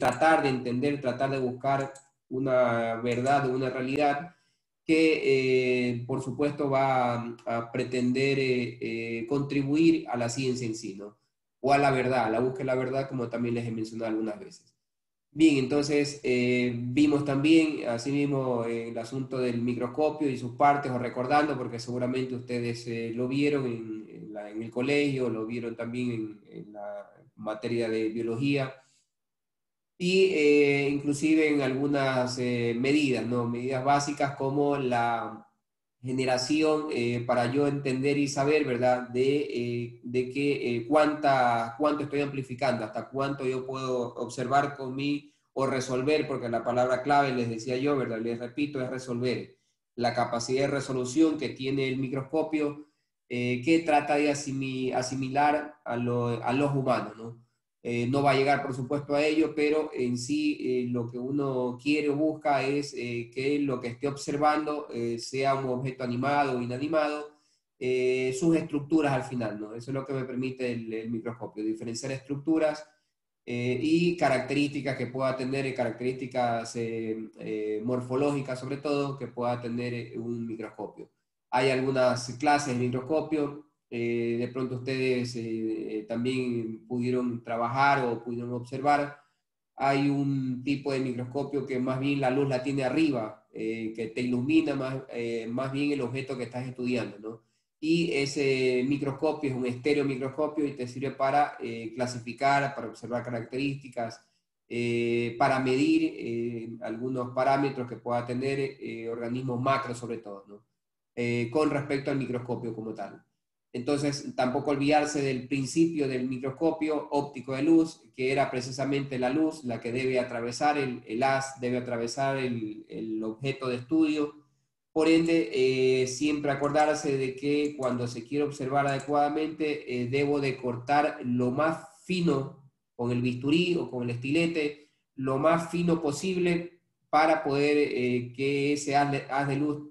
tratar de entender, tratar de buscar una verdad o una realidad que, por supuesto, va a pretender contribuir a la ciencia en sí, ¿no? O a la verdad, a la búsqueda de la verdad, como también les he mencionado algunas veces. Bien, entonces vimos también, asimismo, el asunto del microscopio y sus partes, o recordando, porque seguramente ustedes lo vieron en el colegio, lo vieron también en la materia de biología, y inclusive en algunas medidas, ¿no? Medidas básicas como la generación, para yo entender y saber, ¿verdad? De que cuánto estoy amplificando, hasta cuánto yo puedo observar con mí o resolver, porque la palabra clave, les decía yo, ¿verdad? Les repito, es resolver. La capacidad de resolución que tiene el microscopio, que trata de asimilar a los humanos, ¿no? No va a llegar, por supuesto, a ello, pero en sí lo que uno quiere o busca es que lo que esté observando sea un objeto animado o inanimado, sus estructuras al final, ¿no? Eso es lo que me permite el microscopio, diferenciar estructuras y características que pueda tener, características morfológicas sobre todo, que pueda tener un microscopio. Hay algunas clases de microscopio. De pronto ustedes también pudieron trabajar o pudieron observar. Hay un tipo de microscopio que más bien la luz la tiene arriba, que te ilumina más bien el objeto que estás estudiando, ¿no? Y ese microscopio es un estereomicroscopio y te sirve para clasificar, para observar características, para medir algunos parámetros que pueda tener organismos macros sobre todo, ¿no? Con respecto al microscopio como tal. Entonces, tampoco olvidarse del principio del microscopio óptico de luz, que era precisamente la luz la que debe atravesar, el haz debe atravesar el objeto de estudio. Por ende, siempre acordarse de que cuando se quiere observar adecuadamente, debo de cortar lo más fino con el bisturí o con el estilete, lo más fino posible para poder que ese haz de luz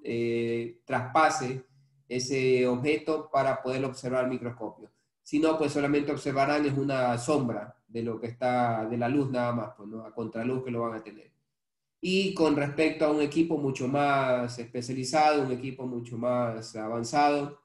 traspase ese objeto para poder observar al microscopio. Si no, pues solamente observarán es una sombra de lo que está, de la luz nada más, pues, ¿no? A contraluz que lo van a tener. Y con respecto a un equipo mucho más especializado, un equipo mucho más avanzado,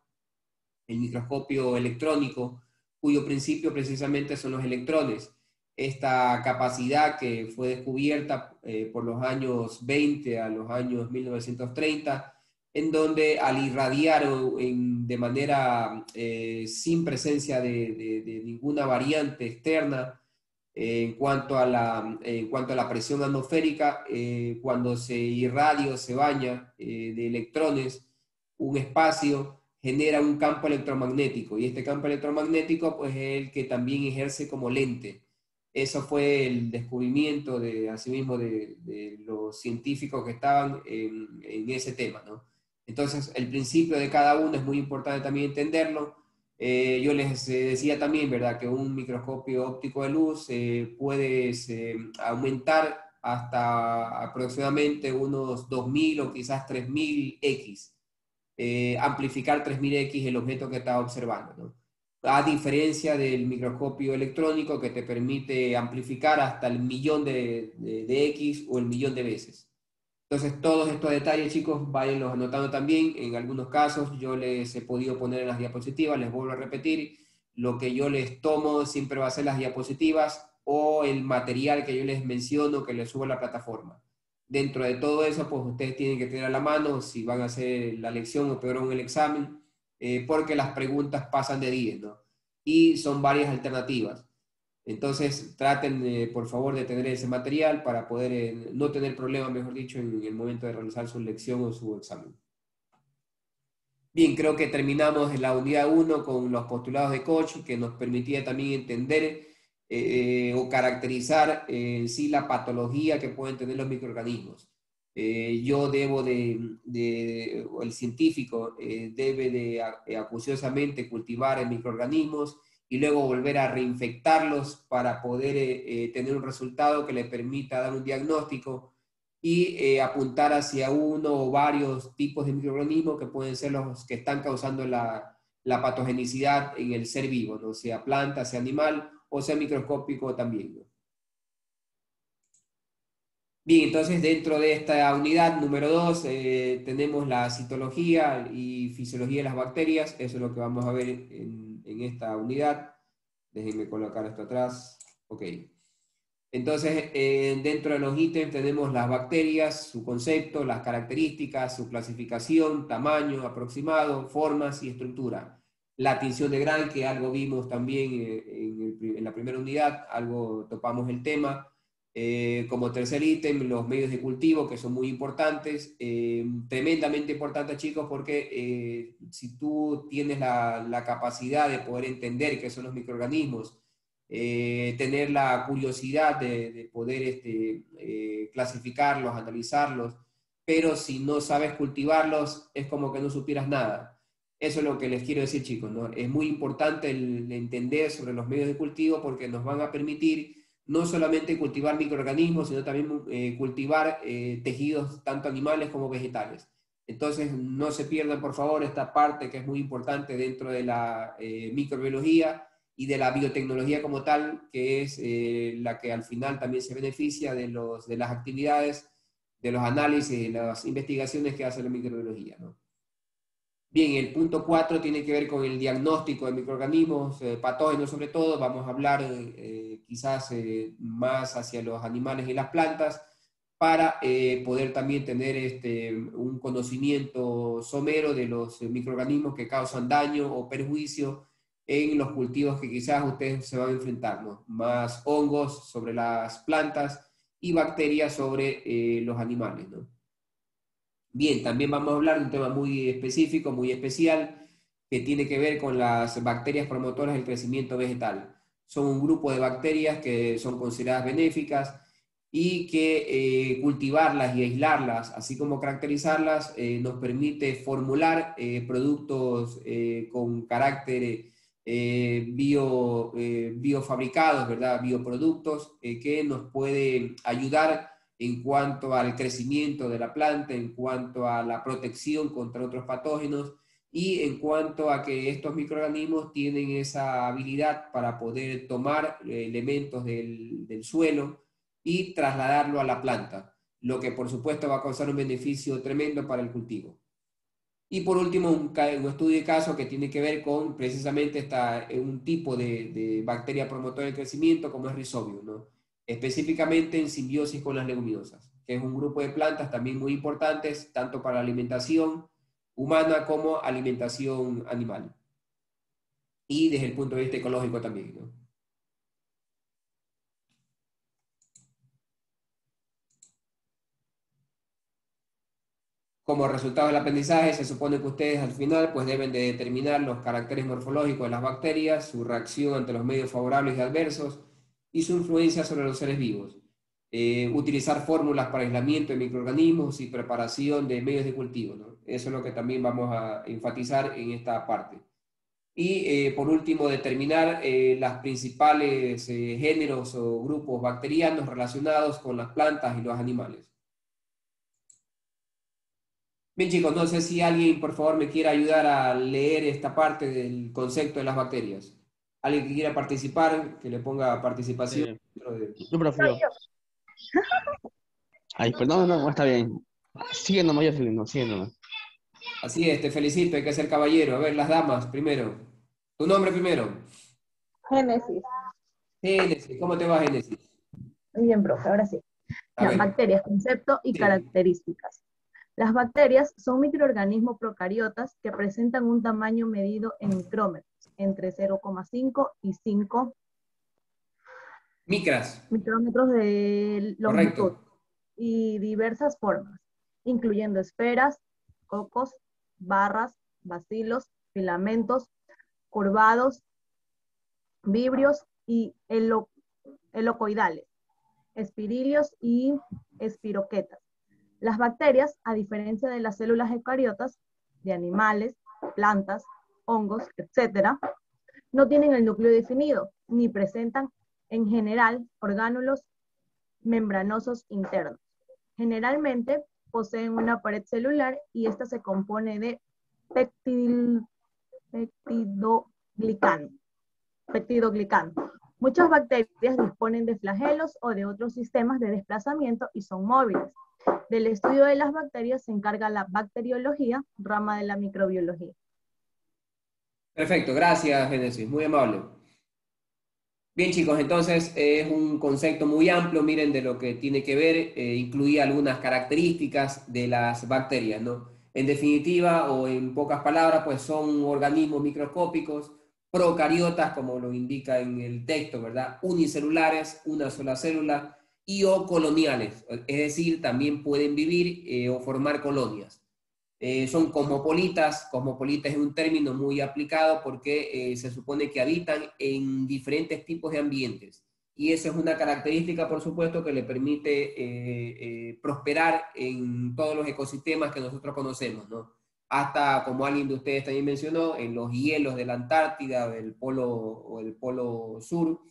el microscopio electrónico, cuyo principio precisamente son los electrones. Esta capacidad que fue descubierta por los años 20 a los años 1930, en donde al irradiar de manera sin presencia de ninguna variante externa, en cuanto a la presión atmosférica, cuando se irradia o se baña de electrones un espacio, genera un campo electromagnético, y este campo electromagnético pues, es el que también ejerce como lente. Eso fue el descubrimiento asimismo de los científicos que estaban en ese tema, ¿no? Entonces, el principio de cada uno es muy importante también entenderlo. Yo les decía también, ¿verdad?, que un microscopio óptico de luz puedes aumentar hasta aproximadamente unos 2000 o quizás 3000 X, amplificar 3000 X el objeto que estás observando, ¿no? A diferencia del microscopio electrónico que te permite amplificar hasta el millón de X o el millón de veces. Entonces, todos estos detalles, chicos, váyanlos anotando también. En algunos casos yo les he podido poner en las diapositivas, les vuelvo a repetir, lo que yo les tomo siempre va a ser las diapositivas o el material que yo les menciono que les subo a la plataforma. Dentro de todo eso, pues ustedes tienen que tener a la mano si van a hacer la lección o peor aún el examen, porque las preguntas pasan de 10, ¿no? Y son varias alternativas. Entonces, traten, por favor, de tener ese material para poder no tener problemas, mejor dicho, en el momento de realizar su lección o su examen. Bien, creo que terminamos la unidad 1 con los postulados de Koch, que nos permitía también entender o caracterizar sí la patología que pueden tener los microorganismos. Yo debo o el científico debe de acuciosamente cultivar microorganismos y luego volver a reinfectarlos para poder tener un resultado que le permita dar un diagnóstico y apuntar hacia uno o varios tipos de microorganismos que pueden ser los que están causando la patogenicidad en el ser vivo, ¿no? Sea planta, sea animal o sea microscópico también, ¿no? Bien, entonces dentro de esta unidad número 2 tenemos la citología y fisiología de las bacterias. Eso es lo que vamos a ver en esta unidad. Déjenme colocar esto atrás. Ok. Entonces, dentro de los ítems tenemos las bacterias, su concepto, las características, su clasificación, tamaño aproximado, formas y estructura. La tinción de Gram, que algo vimos también en la primera unidad, algo topamos el tema. Como tercer ítem, los medios de cultivo, que son muy importantes, tremendamente importantes, chicos, porque si tú tienes la capacidad de poder entender qué son los microorganismos, tener la curiosidad de poder clasificarlos, analizarlos, pero si no sabes cultivarlos, es como que no supieras nada. Eso es lo que les quiero decir, chicos, ¿no? Es muy importante el entender sobre los medios de cultivo porque nos van a permitir no solamente cultivar microorganismos, sino también cultivar tejidos tanto animales como vegetales. Entonces, no se pierdan, por favor, esta parte que es muy importante dentro de la microbiología y de la biotecnología como tal, que es la que al final también se beneficia de las actividades, de los análisis, de las investigaciones que hace la microbiología, ¿no? Bien, el punto 4 tiene que ver con el diagnóstico de microorganismos, patógenos sobre todo. Vamos a hablar quizás más hacia los animales y las plantas para poder también tener un conocimiento somero de los microorganismos que causan daño o perjuicio en los cultivos que quizás ustedes se van a enfrentar, ¿no? Más hongos sobre las plantas y bacterias sobre los animales, ¿no? Bien, también vamos a hablar de un tema muy específico, muy especial, que tiene que ver con las bacterias promotoras del crecimiento vegetal. Son un grupo de bacterias que son consideradas benéficas y que cultivarlas y aislarlas, así como caracterizarlas, nos permite formular productos con carácter biofabricados, ¿verdad? Bioproductos que nos pueden ayudar en cuanto al crecimiento de la planta, en cuanto a la protección contra otros patógenos y en cuanto a que estos microorganismos tienen esa habilidad para poder tomar elementos del suelo y trasladarlo a la planta, lo que por supuesto va a causar un beneficio tremendo para el cultivo. Y por último, un estudio de caso que tiene que ver con precisamente un tipo de bacteria promotora del crecimiento como es Rhizobium, ¿no? Específicamente en simbiosis con las leguminosas, que es un grupo de plantas también muy importantes, tanto para la alimentación humana como alimentación animal. Y desde el punto de vista ecológico también, ¿no? Como resultado del aprendizaje, se supone que ustedes al final pues, deben de determinar los caracteres morfológicos de las bacterias, su reacción ante los medios favorables y adversos y su influencia sobre los seres vivos. Utilizar fórmulas para aislamiento de microorganismos y preparación de medios de cultivo, ¿no? Eso es lo que también vamos a enfatizar en esta parte. Y por último, determinar las principales géneros o grupos bacterianos relacionados con las plantas y los animales. Bien, chicos, no sé si alguien, por favor, me quiera ayudar a leer esta parte del concepto de las bacterias. Alguien que quiera participar, que le ponga participación. Yo, profe, Soy yo. yo. Ay, pero no, no, está bien. Sigue nomás, yo sigue, no, sigue nomás. Así es, te felicito, hay que ser caballero. A ver, las damas primero. Tu nombre primero. Génesis. Génesis, ¿cómo te va, Génesis? Bien, profe, ahora sí. A Ya, ver, bacterias, concepto y sí. características. Las bacterias son microorganismos procariotas que presentan un tamaño medido en micrómetros, entre 0,5 y 5 Micras, micrómetros de longitud, correcto. y diversas formas, incluyendo esferas, cocos, barras, bacilos, filamentos, curvados, vibrios y helicoidales, espirilios y espiroquetas. Las bacterias, a diferencia de las células eucariotas de animales, plantas, hongos, etc., no tienen el núcleo definido, ni presentan en general orgánulos membranosos internos. Generalmente poseen una pared celular y esta se compone de peptidoglicano, Muchas bacterias disponen de flagelos o de otros sistemas de desplazamiento y son móviles. Del estudio de las bacterias se encarga la bacteriología, rama de la microbiología. Perfecto, gracias, Génesis, muy amable. Bien, chicos, entonces es un concepto muy amplio, miren, de lo que tiene que ver, incluye algunas características de las bacterias, ¿no? En definitiva, o en pocas palabras, pues son organismos microscópicos, procariotas, como lo indica en el texto, ¿verdad? Unicelulares, una sola célula, y o coloniales, es decir, también pueden vivir o formar colonias. Son cosmopolitas. Cosmopolita es un término muy aplicado porque se supone que habitan en diferentes tipos de ambientes. Y esa es una característica, por supuesto, que le permite prosperar en todos los ecosistemas que nosotros conocemos, ¿no? Hasta, como alguien de ustedes también mencionó, en los hielos de la Antártida o el polo sur,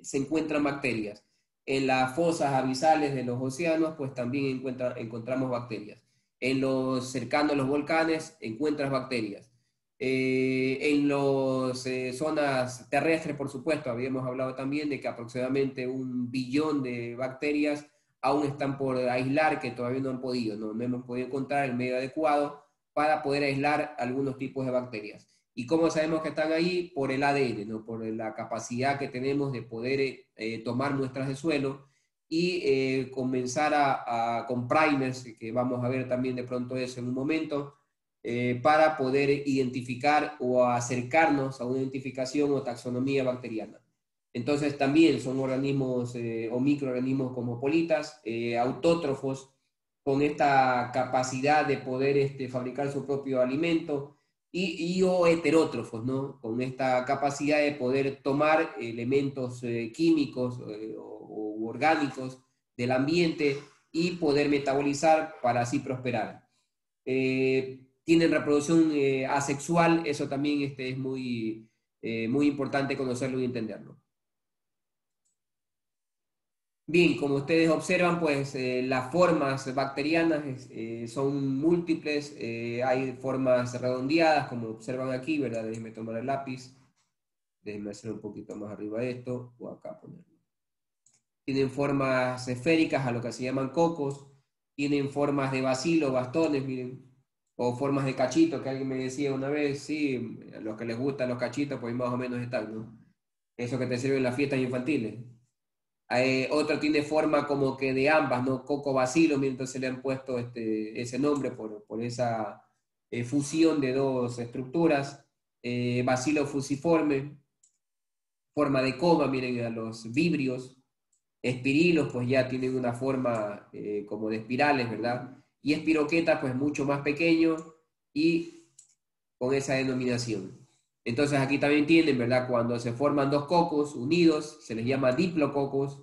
se encuentran bacterias. En las fosas abisales de los océanos, pues también encontramos bacterias. En los cercanos a los volcanes encuentras bacterias. En las zonas terrestres, por supuesto, habíamos hablado también de que aproximadamente 1 billón de bacterias aún están por aislar, que todavía no han podido, no hemos podido encontrar el medio adecuado para poder aislar algunos tipos de bacterias. ¿Y cómo sabemos que están ahí? Por el ADN, ¿no? Por la capacidad que tenemos de poder tomar muestras de suelo y comenzar con primers, que vamos a ver también de pronto eso en un momento, para poder identificar o acercarnos a una identificación o taxonomía bacteriana. Entonces también son organismos o microorganismos cosmopolitas, autótrofos, con esta capacidad de poder fabricar su propio alimento, o heterótrofos, ¿no? Con esta capacidad de poder tomar elementos químicos o orgánicos del ambiente y poder metabolizar para así prosperar. Tienen reproducción asexual, eso también es muy importante conocerlo y entenderlo. Bien, como ustedes observan, pues las formas bacterianas son múltiples, hay formas redondeadas, como observan aquí, ¿verdad? Déjenme tomar el lápiz, déjenme hacer un poquito más arriba esto, o acá ponerlo. Tienen formas esféricas, a lo que se llaman cocos, tienen formas de bacilo, bastones, miren, o formas de cachito, que alguien me decía una vez, sí, a los que les gustan los cachitos, pues más o menos están, ¿no? Eso que te sirven en las fiestas infantiles. Otro tiene forma como que de ambas, ¿no? Coco bacilo, entonces le han puesto ese nombre por esa fusión de dos estructuras. Bacilo fusiforme, forma de coma, miren a los vibrios. Espirilos, pues ya tienen una forma como de espirales, ¿verdad? Y espiroqueta, pues mucho más pequeño y con esa denominación. Entonces aquí también tienen, ¿verdad? Cuando se forman dos cocos unidos, se les llama diplococos.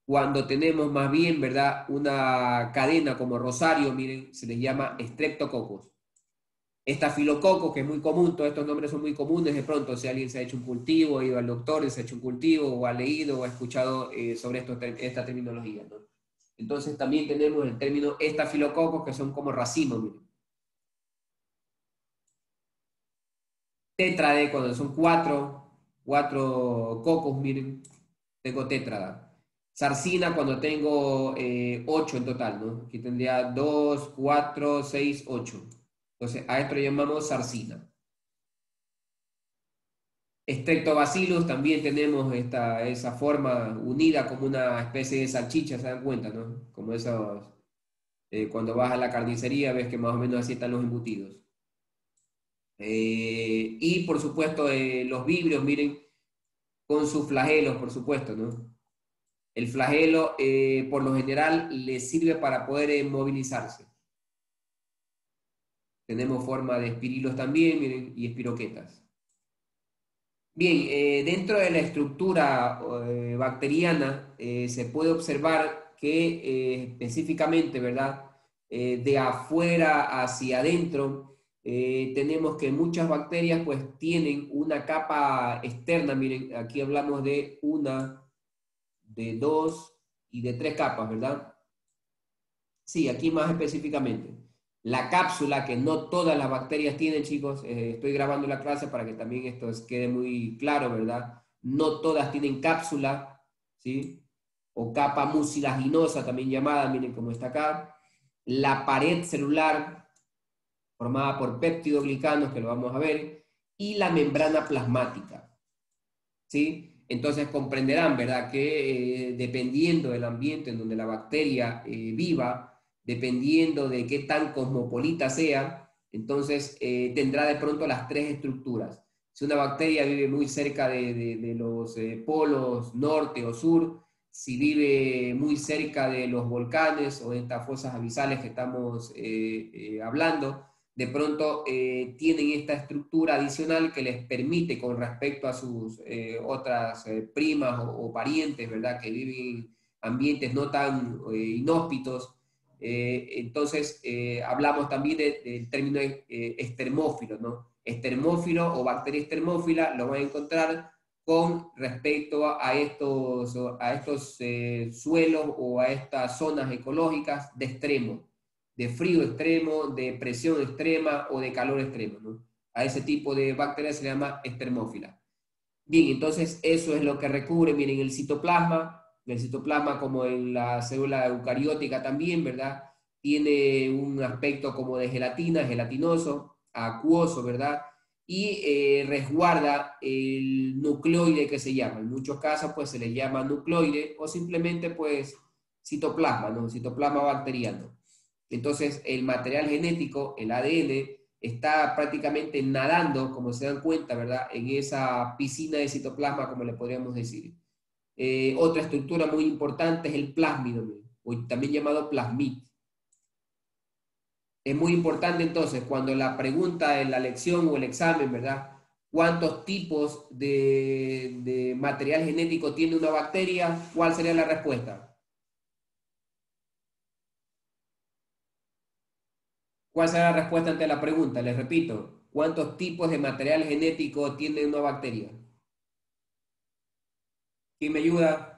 Cuando tenemos más bien, ¿verdad? Una cadena como rosario, miren, se les llama streptococos. Estafilococo, que es muy común, todos estos nombres son muy comunes, de pronto si alguien se ha hecho un cultivo, ha ido al doctor y se ha hecho un cultivo, o ha leído o ha escuchado sobre esta terminología, ¿no? Entonces también tenemos el término estafilococos, que son como racimos, miren. Tétrade, cuando son cuatro cocos, miren, tengo tétrada. Sarcina, cuando tengo 8 en total, ¿no? Aquí tendría 2, 4, 6, 8. Entonces, a esto le llamamos sarcina. Streptobacillus también tenemos esa forma unida como una especie de salchicha, ¿se dan cuenta, no? Como esos, cuando vas a la carnicería ves que más o menos así están los embutidos. Y por supuesto los vibrios, miren, con sus flagelos, por supuesto, ¿no? El flagelo, por lo general, le sirve para poder movilizarse. Tenemos forma de espirilos también, miren, y espiroquetas. Bien, dentro de la estructura bacteriana se puede observar que específicamente, ¿verdad? De afuera hacia adentro, tenemos que muchas bacterias pues tienen una capa externa, miren, aquí hablamos de una, de dos y de 3 capas, ¿verdad? Sí, aquí más específicamente. La cápsula, que no todas las bacterias tienen, chicos, estoy grabando la clase para que también esto quede muy claro, ¿verdad? no todas tienen cápsula, ¿sí? O capa mucilaginosa, también llamada, miren cómo está acá. La pared celular, formada por péptidoglicanos, que lo vamos a ver, y la membrana plasmática, ¿sí? Entonces comprenderán, ¿verdad?, que dependiendo del ambiente en donde la bacteria viva, dependiendo de qué tan cosmopolita sea, entonces tendrá de pronto las tres estructuras. Si una bacteria vive muy cerca de los polos norte o sur, si vive muy cerca de los volcanes o de estas fosas abisales que estamos hablando, de pronto tienen esta estructura adicional que les permite con respecto a sus otras primas o parientes, ¿verdad?, que viven en ambientes no tan inhóspitos. Entonces, hablamos también del término estermófilo, ¿no? Estermófilo o bacteria estermófila lo van a encontrar con respecto a estos suelos o a estas zonas ecológicas de extremo, de frío extremo, de presión extrema o de calor extremo, ¿no? A ese tipo de bacterias se le llama estermófila. Bien, entonces eso es lo que recubre, miren, el citoplasma como en la célula eucariótica también, ¿verdad? Tiene un aspecto como de gelatina, gelatinoso, acuoso, ¿verdad? Y resguarda el nucleoide que se llama. En muchos casos pues se le llama nucleoide o simplemente pues citoplasma, ¿no? Citoplasma bacteriano. Entonces, el material genético, el ADN, está prácticamente nadando, como se dan cuenta, ¿verdad?, en esa piscina de citoplasma, como le podríamos decir. Otra estructura muy importante es el plásmido, o también llamado plasmid. Es muy importante entonces, cuando la pregunta en la lección o el examen, ¿verdad?, ¿cuántos tipos de material genético tiene una bacteria? ¿Cuál sería la respuesta? ¿Cuál será la respuesta ante la pregunta? Les repito, ¿cuántos tipos de material genético tiene una bacteria? ¿Quién me ayuda?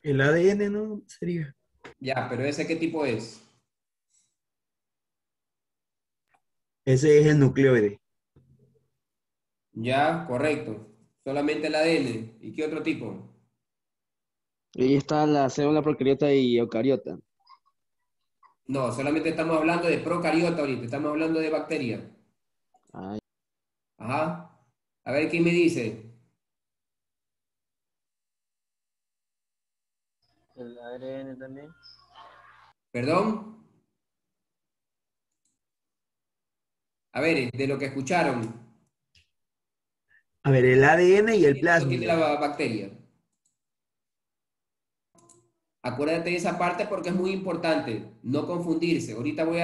El ADN, ¿no? Sería. Ya, pero ¿ese qué tipo es? Ese es el nucleoide. Ya, correcto. Solamente el ADN. ¿Y qué otro tipo? Ahí está la célula procariota y eucariota. No, solamente estamos hablando de procariota ahorita, estamos hablando de bacteria. Ah, Ajá. A ver, ¿quién me dice? El ARN también. ¿Perdón? A ver, de lo que escucharon, A ver, el ADN y el ¿qué tiene la plásmido. bacteria? Acuérdate de esa parte porque es muy importante, no confundirse. Ahorita voy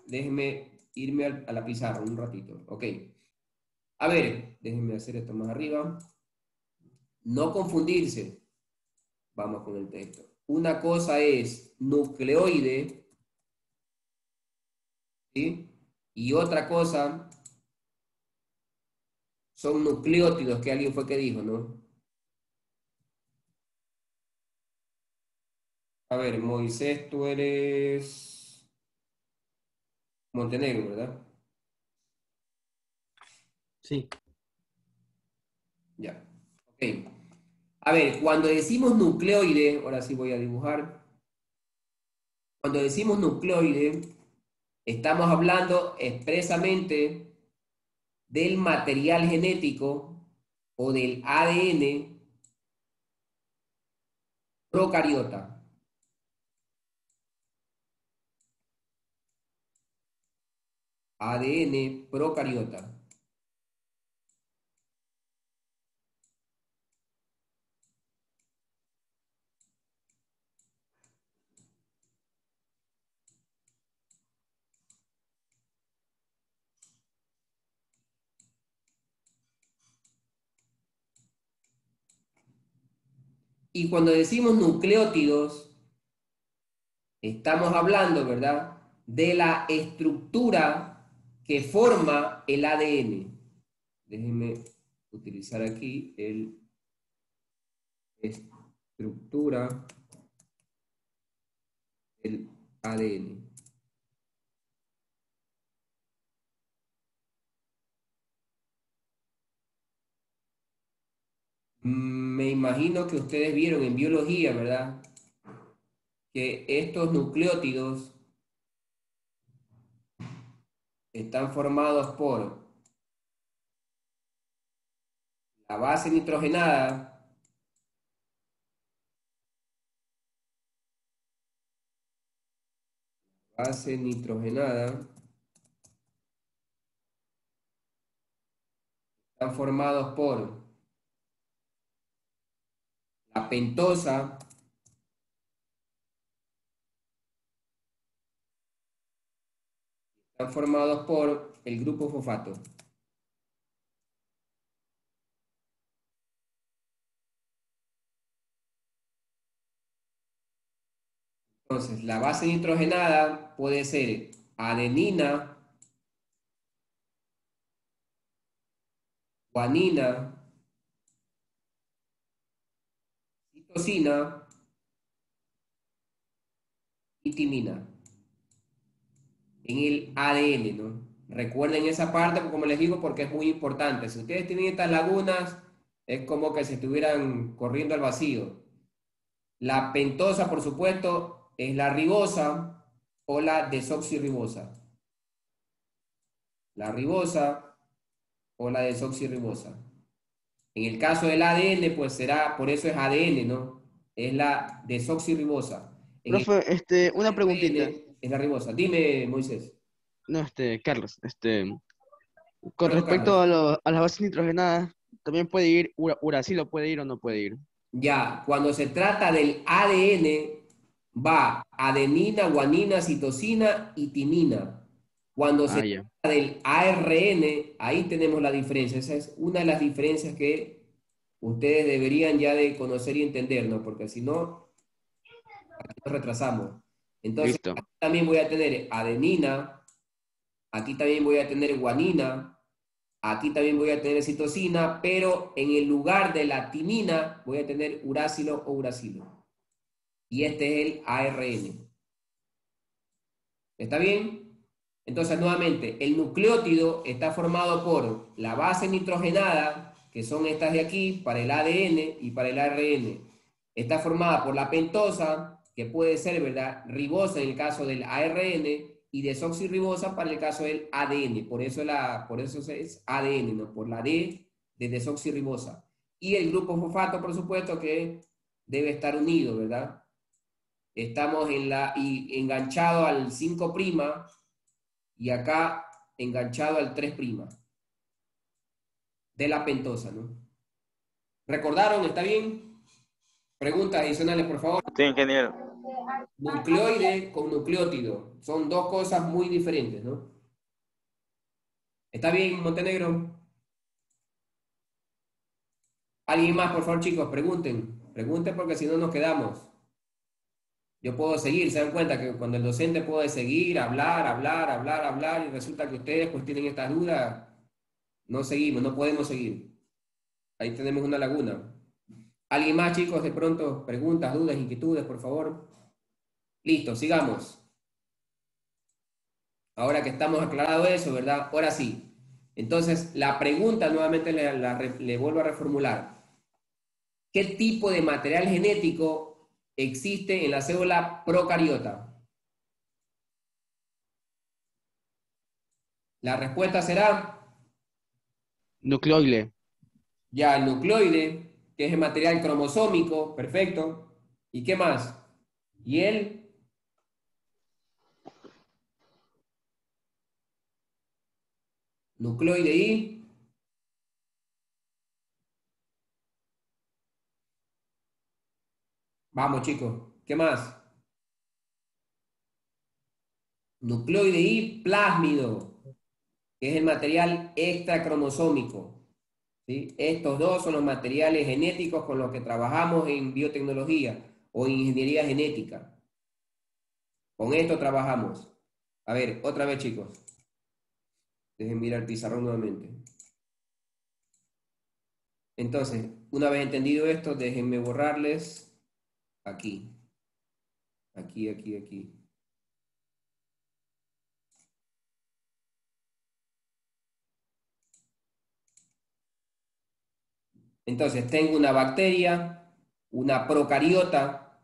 déjenme irme a la pizarra un ratito. Ok. A ver, déjenme hacer esto más arriba. No confundirse. Vamos con el texto. Una cosa es nucleoide, ¿sí? Y otra cosa son nucleótidos, que alguien fue que dijo, ¿no? A ver, Moisés, tú eres Montenegro, ¿verdad? Sí. Ya. Ok. A ver, cuando decimos nucleoide, ahora sí voy a dibujar. Cuando decimos nucleoide, estamos hablando expresamente del material genético o del ADN procariota. ADN procariota. Y cuando decimos nucleótidos, estamos hablando, ¿verdad?, de la estructura que forma el ADN. Déjenme utilizar aquí el estructura del ADN. Me imagino que ustedes vieron en biología, ¿verdad? Que estos nucleótidos están formados por la base nitrogenada, base nitrogenada, están formados por la pentosa, están formados por el grupo fosfato. Entonces, la base nitrogenada puede ser adenina, guanina, citosina y timina en el ADN, ¿no? Recuerden esa parte, como les digo, porque es muy importante. Si ustedes tienen estas lagunas, es como que se estuvieran corriendo al vacío. La pentosa, por supuesto, es la ribosa o la desoxirribosa. La ribosa o la desoxirribosa. En el caso del ADN, pues será, por eso es ADN, ¿no? Es la desoxirribosa. En el Profe, una preguntita. ARN es la ribosa. Dime, Moisés. No, Carlos, con Perdón, respecto Carlos. a las bases nitrogenadas, también puede ir uracilo, puede ir o no puede ir. Ya, cuando se trata del ADN, va adenina, guanina, citosina y timina. Cuando se Ah, ya. trata del ARN, ahí tenemos la diferencia. Esa es una de las diferencias que ustedes deberían ya de conocer y entender, ¿no? Porque si no, nos retrasamos. Entonces, Listo. aquí también voy a tener adenina, aquí también voy a tener guanina, aquí también voy a tener citosina, pero en el lugar de la timina voy a tener uracilo o uracilo. Y este es el ARN. ¿Está bien? Entonces, nuevamente, el nucleótido está formado por la base nitrogenada, que son estas de aquí, para el ADN y para el ARN. Está formada por la pentosa, que puede ser, ¿verdad?, ribosa en el caso del ARN y desoxirribosa para el caso del ADN. Por eso es ADN, ¿no? Por la D de desoxirribosa. Y el grupo fosfato, por supuesto, que debe estar unido, ¿verdad? Estamos enganchado al 5' y acá enganchado al 3' de la pentosa, ¿no? ¿Recordaron? ¿Está bien? Preguntas adicionales, por favor. Sí, ingeniero. Nucleoide con nucleótido. Son dos cosas muy diferentes, ¿no? ¿Está bien, Montenegro? ¿Alguien más, por favor, chicos? Pregunten. Pregunten porque si no nos quedamos. Yo puedo seguir, se dan cuenta que cuando el docente puede seguir, hablar, y resulta que ustedes pues tienen estas dudas, no seguimos, no podemos seguir. Ahí tenemos una laguna. ¿Alguien más, chicos, de pronto? Preguntas, dudas, inquietudes, por favor. Listo, sigamos. Ahora que estamos aclarado eso, ¿verdad? Ahora sí. Entonces, la pregunta nuevamente le vuelvo a reformular. ¿Qué tipo de material genético existe en la célula procariota? La respuesta será Nucleoide. ya el nucleoide, que es el material cromosómico, perfecto. ¿Y qué más? Y el nucleoide y vamos, chicos, ¿qué más? Nucleoide y plásmido, que es el material extracromosómico. ¿Sí? Estos dos son los materiales genéticos con los que trabajamos en biotecnología o en ingeniería genética. Con esto trabajamos. A ver, otra vez, chicos. Dejen mirar el pizarrón nuevamente. Entonces, una vez entendido esto, déjenme borrarles aquí. Aquí. Entonces, tengo una bacteria, una procariota,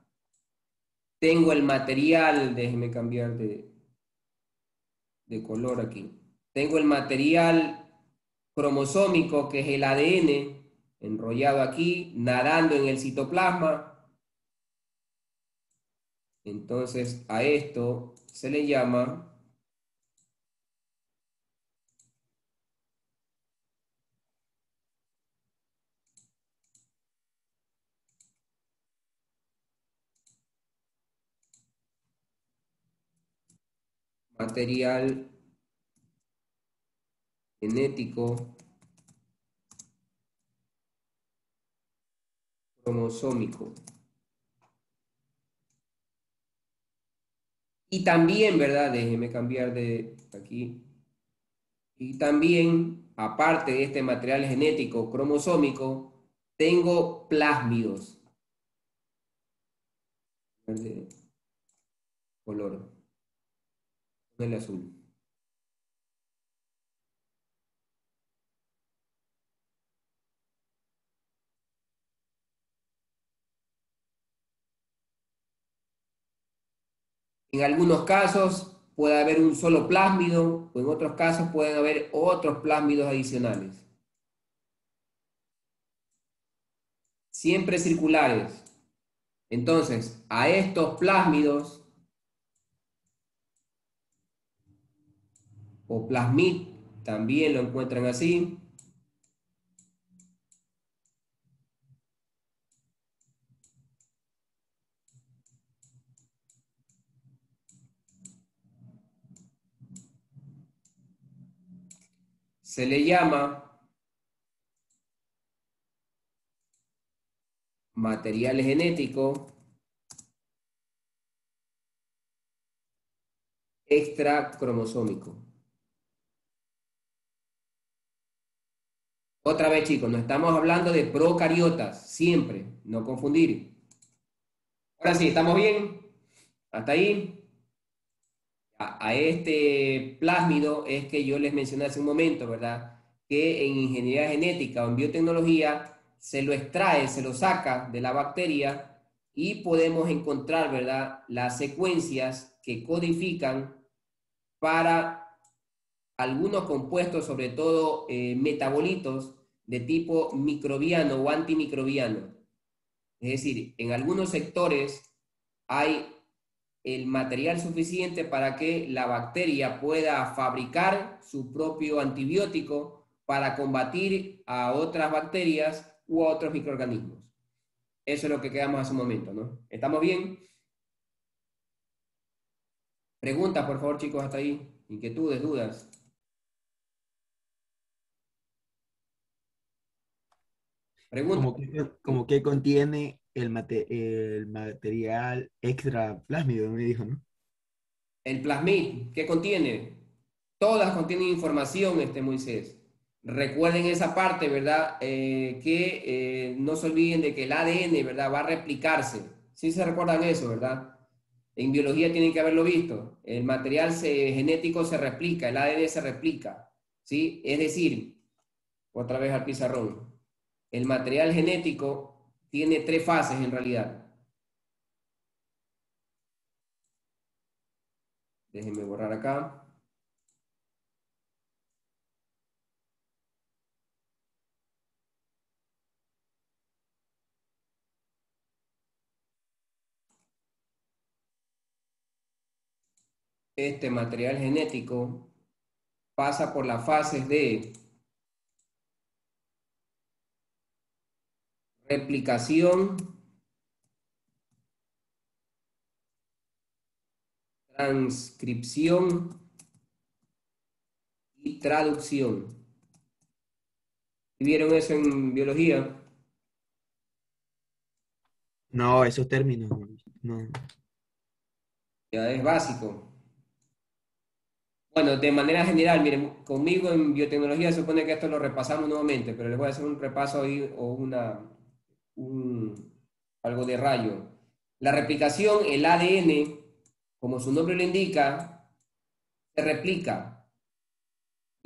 tengo el material, déjenme cambiar de color aquí. Tengo el material cromosómico, que es el ADN, enrollado aquí, nadando en el citoplasma. Entonces, a esto se le llama material genético cromosómico. Y también, ¿verdad? Déjeme cambiar de aquí. Y también, aparte de este material genético cromosómico, tengo plásmidos. De color. El azul. En algunos casos puede haber un solo plásmido, o en otros casos pueden haber otros plásmidos adicionales. Siempre circulares. Entonces, a estos plásmidos o plasmid, también lo encuentran así. Se le llama material genético extracromosómico. Otra vez, chicos, no estamos hablando de procariotas, siempre, no confundir. Ahora sí, ¿estamos bien? ¿Hasta ahí? A este plásmido es que yo les mencioné hace un momento, ¿verdad? Que en ingeniería genética o en biotecnología se lo extrae, se lo saca de la bacteria y podemos encontrar, ¿verdad? Las secuencias que codifican para algunos compuestos, sobre todo metabolitos de tipo microbiano o antimicrobiano. Es decir, en algunos sectores hay el material suficiente para que la bacteria pueda fabricar su propio antibiótico para combatir a otras bacterias u a otros microorganismos. Eso es lo que quedamos hace un momento, ¿no? ¿Estamos bien? Preguntas, por favor, chicos, hasta ahí. Inquietudes, dudas. Preguntas. Como que contiene el material extra plásmido, me dijo, ¿no? El plasmid, ¿qué contiene? Todas contienen información, Moisés. Recuerden esa parte, ¿verdad? Que no se olviden de que el ADN, ¿verdad? Va a replicarse. Sí se recuerdan eso, ¿verdad? En biología tienen que haberlo visto. El material genético se replica, el ADN se replica, ¿sí? Es decir, otra vez al pizarrón, el material genético tiene 3 fases en realidad. Déjenme borrar acá. Este material genético pasa por las fases de replicación, transcripción y traducción. ¿Vieron eso en biología? No, esos términos, no. Ya es básico. Bueno, de manera general, miren, conmigo en biotecnología se supone que esto lo repasamos nuevamente, pero les voy a hacer un repaso ahí o algo de rayo. La replicación, el ADN, como su nombre lo indica, se replica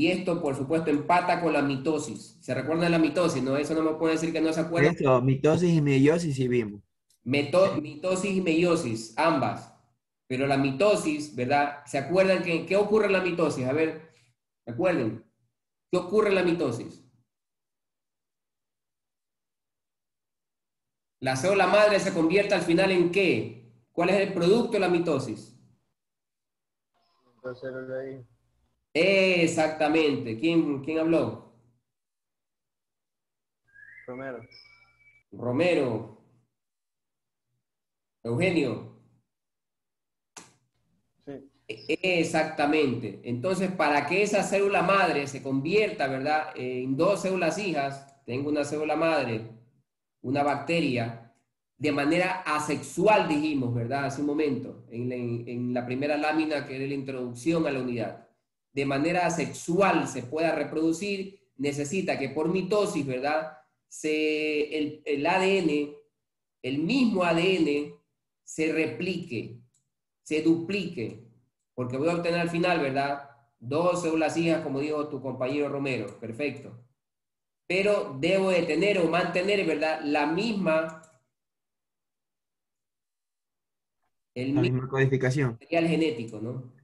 Y esto, por supuesto, empata con la mitosis. ¿Se recuerdan de la mitosis? ¿No? Eso no me puede decir que no se acuerdan. Esto, mitosis y meiosis sí vimos. Mitosis y meiosis, ambas. Pero la mitosis, ¿verdad? ¿Se acuerdan qué ocurre en la mitosis? A ver, recuerden. ¿Qué ocurre en la mitosis? La célula madre se convierte al final ¿en qué? ¿Cuál es el producto de la mitosis? Entonces, ahí. Exactamente. ¿Quién habló? Romero. Romero. Eugenio. Sí. Exactamente. Entonces, para que esa célula madre se convierta, ¿verdad?, en dos células hijas, tengo una célula madre, una bacteria, de manera asexual, dijimos, ¿verdad?, hace un momento, en la primera lámina que era la introducción a la unidad. De manera asexual se pueda reproducir, necesita que por mitosis, ¿verdad?, el ADN, el mismo ADN, se replique, se duplique, porque voy a obtener al final, ¿verdad?, dos células hijas, como dijo tu compañero Romero. Perfecto. Pero debo de tener o mantener, ¿verdad?, la misma, el La mismo misma codificación. material genético, ¿no?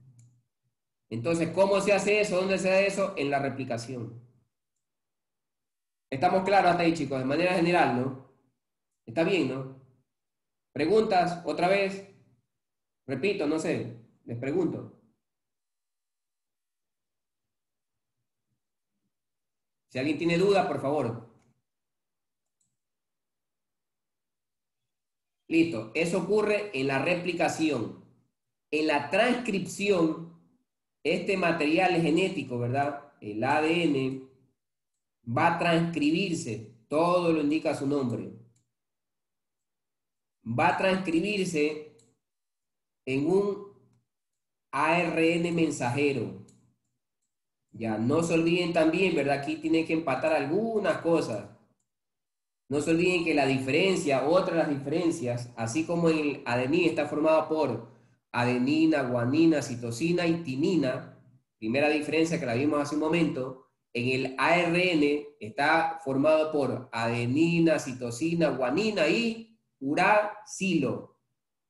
Entonces, ¿cómo se hace eso? ¿Dónde se hace eso? En la replicación. ¿Estamos claros hasta ahí, chicos? De manera general, ¿no? Está bien, ¿no? ¿Preguntas? ¿Otra vez? Repito, no sé. Les pregunto. Si alguien tiene duda, por favor. Listo. Eso ocurre en la replicación. En la transcripción, este material genético, ¿verdad?, el ADN, va a transcribirse. Todo lo indica su nombre. Va a transcribirse en un ARN mensajero. Ya, no se olviden también, ¿verdad? Aquí tienen que empatar algunas cosas. No se olviden que la diferencia, otra de las diferencias, así como el adenina está formado por adenina, guanina, citosina y timina, primera diferencia que la vimos hace un momento, en el ARN está formado por adenina, citosina, guanina y uracilo.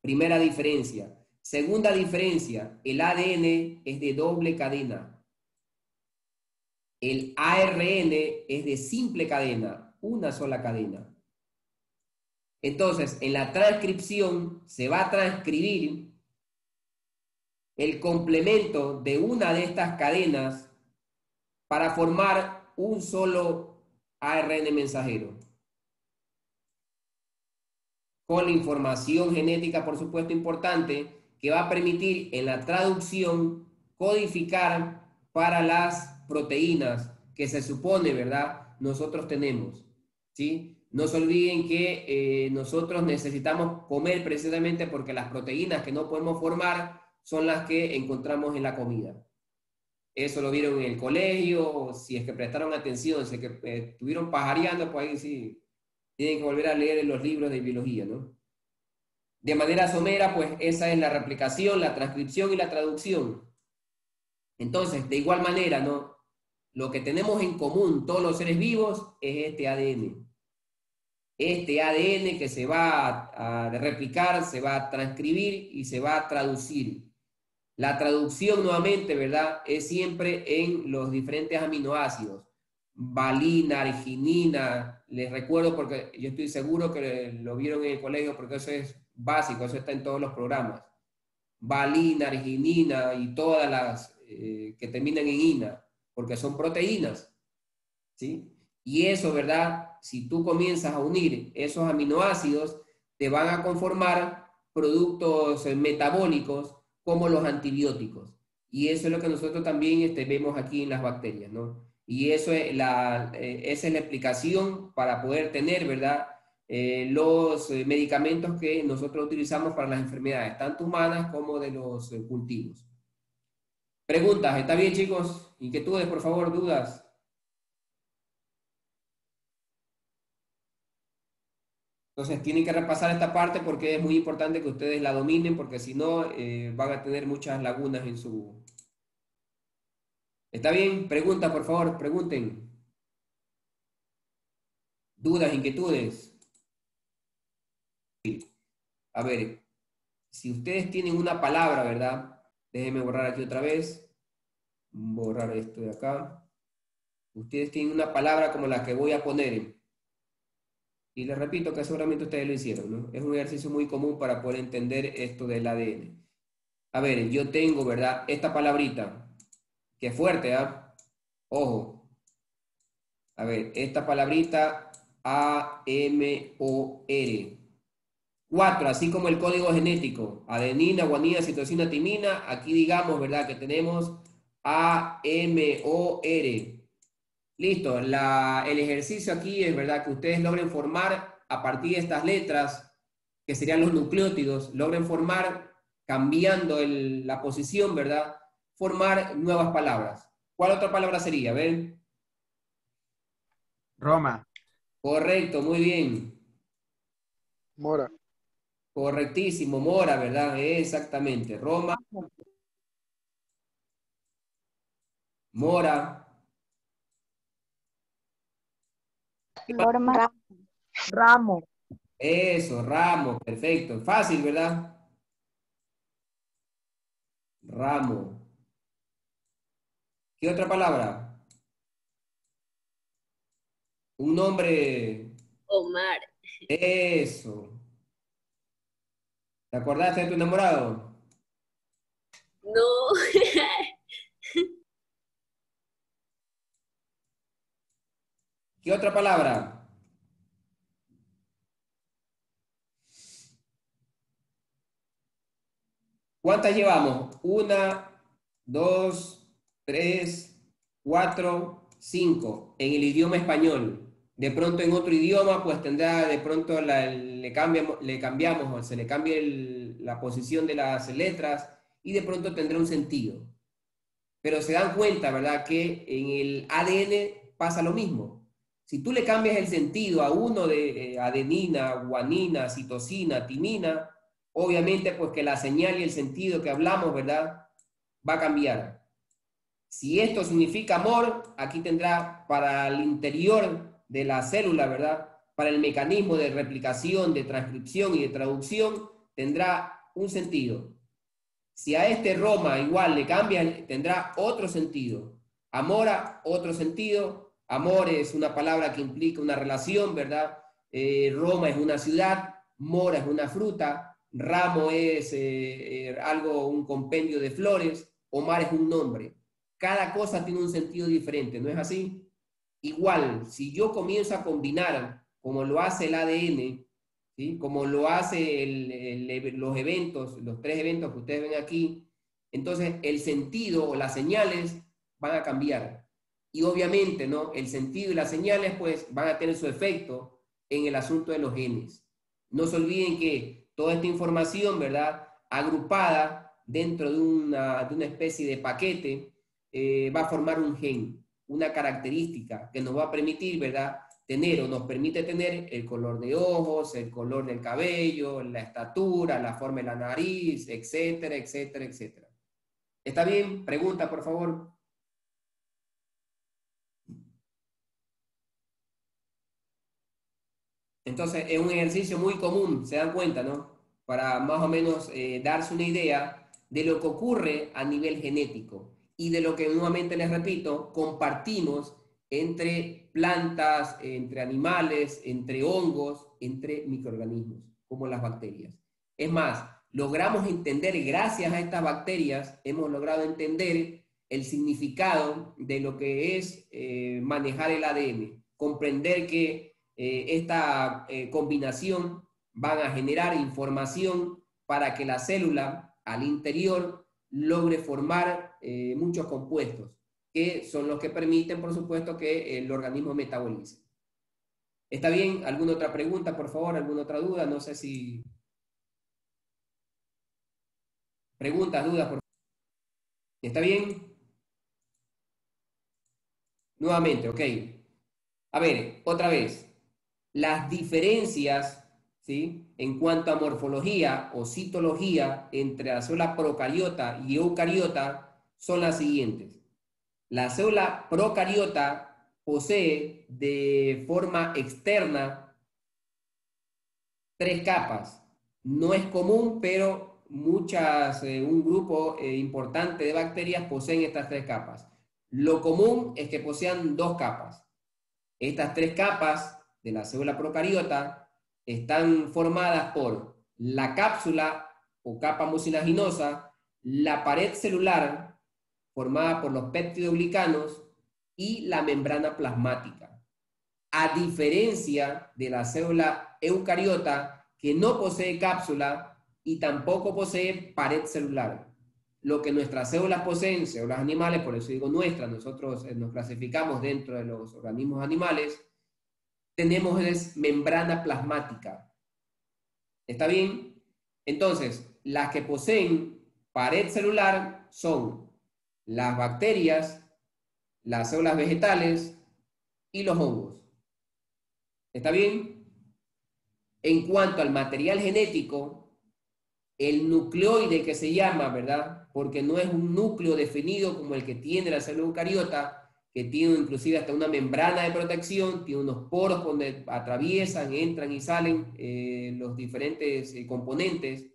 Primera diferencia. Segunda diferencia, el ADN es de doble cadena. El ARN es de simple cadena, una sola cadena. Entonces, en la transcripción se va a transcribir el complemento de una de estas cadenas para formar un solo ARN mensajero. Con la información genética, por supuesto, importante, que va a permitir en la traducción codificar para las proteínas que se supone, ¿verdad?, nosotros tenemos, ¿sí? No se olviden que nosotros necesitamos comer precisamente porque las proteínas que no podemos formar son las que encontramos en la comida. Eso lo vieron en el colegio, si es que prestaron atención, si es que estuvieron pajareando, pues ahí sí tienen que volver a leer en los libros de biología, ¿no? De manera somera, pues esa es la replicación, la transcripción y la traducción. Entonces, de igual manera, ¿no?, lo que tenemos en común todos los seres vivos es este ADN. Este ADN que se va a replicar, se va a transcribir y se va a traducir. La traducción, nuevamente, ¿verdad?, es siempre en los diferentes aminoácidos. Valina, arginina, les recuerdo porque yo estoy seguro que lo vieron en el colegio porque eso es básico, eso está en todos los programas. Valina, arginina y todas las que terminan en ina, porque son proteínas, ¿sí? Y eso, ¿verdad?, si tú comienzas a unir esos aminoácidos, te van a conformar productos metabólicos como los antibióticos. Y eso es lo que nosotros también vemos aquí en las bacterias, ¿no? Y eso es esa es la explicación para poder tener, ¿verdad?, los medicamentos que nosotros utilizamos para las enfermedades, tanto humanas como de los cultivos. Preguntas, ¿está bien, chicos? Inquietudes, por favor, dudas. Entonces tienen que repasar esta parte porque es muy importante que ustedes la dominen, porque si no van a tener muchas lagunas en su ¿Está bien? Preguntas, por favor, pregunten. ¿Dudas, inquietudes? A ver, si ustedes tienen una palabra, ¿verdad? Déjenme borrar aquí otra vez. Borrar esto de acá. Ustedes tienen una palabra como la que voy a poner. Y les repito que seguramente ustedes lo hicieron, ¿no? Es un ejercicio muy común para poder entender esto del ADN. A ver, yo tengo, ¿verdad? Esta palabrita, que es fuerte, ¿ah? Ojo. A ver, esta palabrita AMOR. 4, así como el código genético, adenina, guanina, citosina, timina, aquí digamos, ¿verdad? Que tenemos AMOR. Listo, el ejercicio aquí es, ¿verdad? Que ustedes logren formar a partir de estas letras, que serían los nucleótidos, logren formar, cambiando la posición, ¿verdad? Formar nuevas palabras. ¿Cuál otra palabra sería? ¿Ven? Roma. Correcto, muy bien. Mora. Correctísimo, Mora, ¿verdad? Exactamente. Roma, Mora. Norma. Ramo. Eso, Ramo, perfecto. Fácil, ¿verdad? Ramo. ¿Qué otra palabra? Un nombre. Omar. Eso. ¿Te acordaste de tu enamorado? No. ¿Qué otra palabra? ¿Cuántas llevamos? 1, 2, 3, 4, 5 en el idioma español. De pronto en otro idioma, pues tendrá, de pronto le cambiamos o se le cambia la posición de las letras y de pronto tendrá un sentido. Pero se dan cuenta, ¿verdad? Que en el ADN pasa lo mismo. Si tú le cambias el sentido a uno de adenina, guanina, citosina, timina, obviamente pues que la señal y el sentido que hablamos, ¿verdad? Va a cambiar. Si esto significa amor, aquí tendrá para el interior de la célula, ¿verdad? Para el mecanismo de replicación, de transcripción y de traducción, tendrá un sentido. Si a este Roma igual le cambian, tendrá otro sentido. Amora, otro sentido. Amor es una palabra que implica una relación, ¿verdad? Roma es una ciudad, mora es una fruta, ramo es un compendio de flores, Omar es un nombre. Cada cosa tiene un sentido diferente, ¿no es así? Igual, si yo comienzo a combinar, como lo hace el ADN, ¿sí? Como lo hace los eventos, los 3 eventos que ustedes ven aquí, entonces el sentido o las señales van a cambiar. Y obviamente, ¿no? El sentido y las señales pues van a tener su efecto en el asunto de los genes. No se olviden que toda esta información, ¿verdad? Agrupada dentro de una especie de paquete, va a formar un gen, una característica que nos va a permitir, ¿verdad? Tener o nos permite tener el color de ojos, el color del cabello, la estatura, la forma de la nariz, etcétera, etcétera, etcétera. ¿Está bien? Pregunta, por favor. Entonces, es un ejercicio muy común, se dan cuenta, ¿no? Para más o menos darse una idea de lo que ocurre a nivel genético y de lo que nuevamente les repito, compartimos entre plantas, entre animales, entre hongos, entre microorganismos, como las bacterias. Es más, logramos entender, gracias a estas bacterias, hemos logrado entender el significado de lo que es manejar el ADN, comprender que esta combinación van a generar información para que la célula al interior logre formar muchos compuestos, que son los que permiten, por supuesto, que el organismo metabolice. ¿Está bien? ¿Alguna otra pregunta, por favor? ¿Alguna otra duda? No sé si... Preguntas, dudas, por favor. ¿Está bien? Nuevamente, ok. A ver, otra vez. Las diferencias, ¿sí? En cuanto a morfología o citología entre la célula procariota y eucariota son las siguientes. La célula procariota posee de forma externa 3 capas. No es común, pero un grupo importante de bacterias poseen estas 3 capas. Lo común es que posean 2 capas. Estas 3 capas de la célula procariota están formadas por la cápsula o capa mucilaginosa, la pared celular formada por los peptidoglicanos y la membrana plasmática. A diferencia de la célula eucariota, que no posee cápsula y tampoco posee pared celular. Lo que nuestras células poseen, células animales, por eso digo nuestras, nosotros nos clasificamos dentro de los organismos animales, tenemos es membrana plasmática. ¿Está bien? Entonces, las que poseen pared celular son las bacterias, las células vegetales y los hongos. ¿Está bien? En cuanto al material genético, el nucleoide que se llama, ¿verdad? Porque no es un núcleo definido como el que tiene la célula eucariota, que tiene inclusive hasta una membrana de protección, tiene unos poros donde atraviesan, entran y salen los diferentes componentes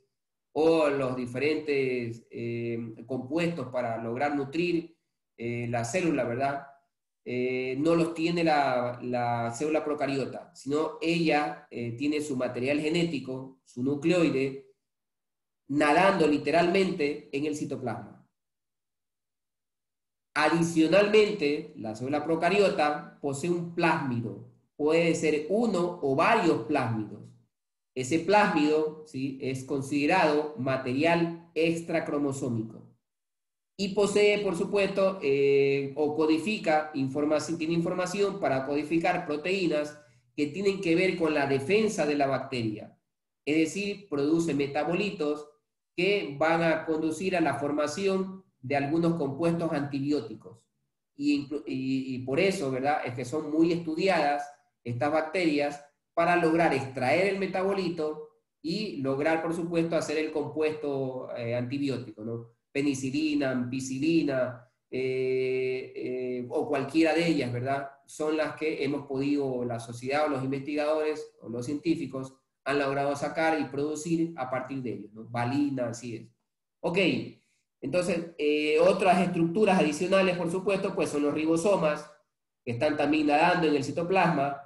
o los diferentes compuestos para lograr nutrir la célula, ¿verdad? No los tiene la célula procariota, sino ella tiene su material genético, su nucleoide, nadando literalmente en el citoplasma. Adicionalmente, la célula procariota posee un plásmido, puede ser uno o varios plásmidos. Ese plásmido, ¿sí?, es considerado material extracromosómico y posee, por supuesto, o codifica información, tiene información para codificar proteínas que tienen que ver con la defensa de la bacteria. Es decir, produce metabolitos que van a conducir a la formación de algunos compuestos antibióticos. Y por eso, ¿verdad?, es que son muy estudiadas estas bacterias para lograr extraer el metabolito y lograr, por supuesto, hacer el compuesto antibiótico, ¿no? Penicilina, ampicilina, o cualquiera de ellas, ¿verdad? Son las que hemos podido, la sociedad o los investigadores o los científicos han logrado sacar y producir a partir de ellos, ¿no? Valina, así es. Ok, entonces, otras estructuras adicionales, por supuesto, pues son los ribosomas, que están también nadando en el citoplasma.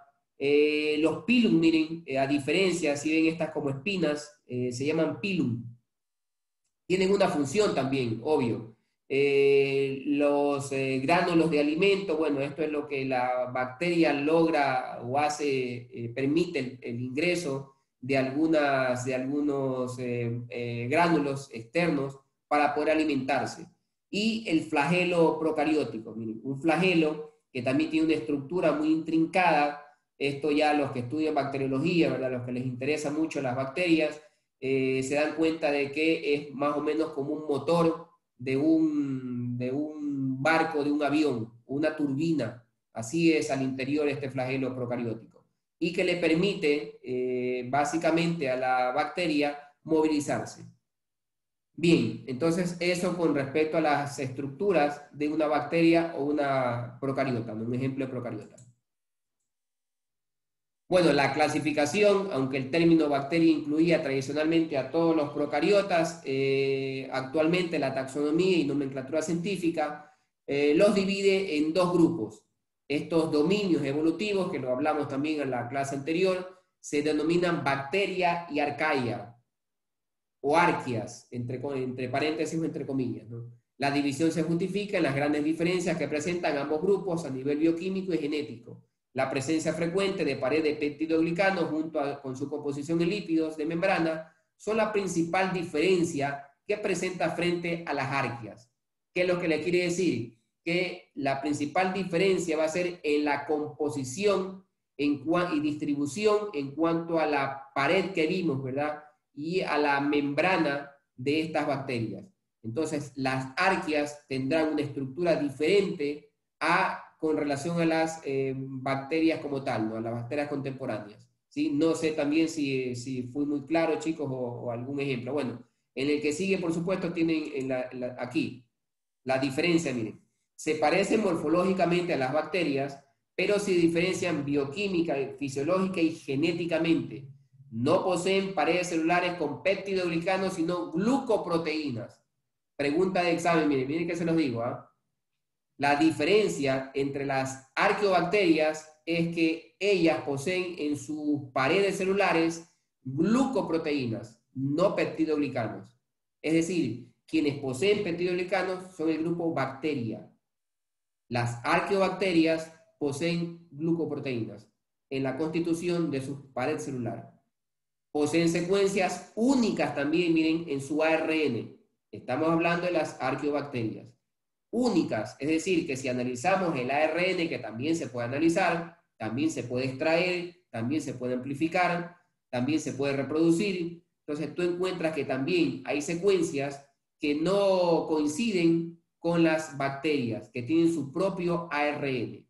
Los pilum, miren, a diferencia, si ven estas como espinas, se llaman pilum. Tienen una función también, obvio. Los gránulos de alimento, bueno, esto es lo que la bacteria logra o hace, permite el ingreso de algunos gránulos externos para poder alimentarse. Y el flagelo procariótico, miren, un flagelo que también tiene una estructura muy intrincada. Esto ya los que estudian bacteriología, ¿verdad?, los que les interesa mucho las bacterias, se dan cuenta de que es más o menos como un motor de un barco, de un avión, una turbina. Así es al interior este flagelo procariótico. Y que le permite básicamente a la bacteria movilizarse. Bien, entonces eso con respecto a las estructuras de una bacteria o una procariota, un ejemplo de procariota. Bueno, la clasificación, aunque el término bacteria incluía tradicionalmente a todos los procariotas, actualmente la taxonomía y nomenclatura científica los divide en 2 grupos. Estos dominios evolutivos, que lo hablamos también en la clase anterior, se denominan bacteria y arcaia, o arqueas, entre paréntesis o entre comillas, ¿no? La división se justifica en las grandes diferencias que presentan ambos grupos a nivel bioquímico y genético. La presencia frecuente de pared de peptidoglicanos con su composición en lípidos de membrana son la principal diferencia que presenta frente a las arqueas. ¿Qué es lo que le quiere decir? Que la principal diferencia va a ser en la composición y distribución en cuanto a la pared que vimos, ¿verdad?, y a la membrana de estas bacterias. Entonces, las arqueas tendrán una estructura diferente con relación a las bacterias como tal, ¿no?, a las bacterias contemporáneas, ¿sí? No sé también si fui muy claro, chicos, o algún ejemplo. Bueno, en el que sigue, por supuesto, tienen aquí la diferencia, miren. se parecen morfológicamente a las bacterias, pero se diferencian bioquímica, fisiológica y genéticamente. No poseen paredes celulares con peptidoglicanos, sino glucoproteínas. Pregunta de examen, miren que se los digo, ¿ah? La diferencia entre las arqueobacterias es que ellas poseen en sus paredes celulares glucoproteínas, no peptidoglicanos. Es decir, quienes poseen peptidoglicanos son el grupo bacteria. Las arqueobacterias poseen glucoproteínas en la constitución de su pared celular. Poseen secuencias únicas también, miren, en su ARN. Estamos hablando de las arqueobacterias. Únicas, es decir, que si analizamos el ARN, que también se puede analizar, también se puede extraer, también se puede amplificar, también se puede reproducir. Entonces tú encuentras que también hay secuencias que no coinciden con las bacterias, que tienen su propio ARN.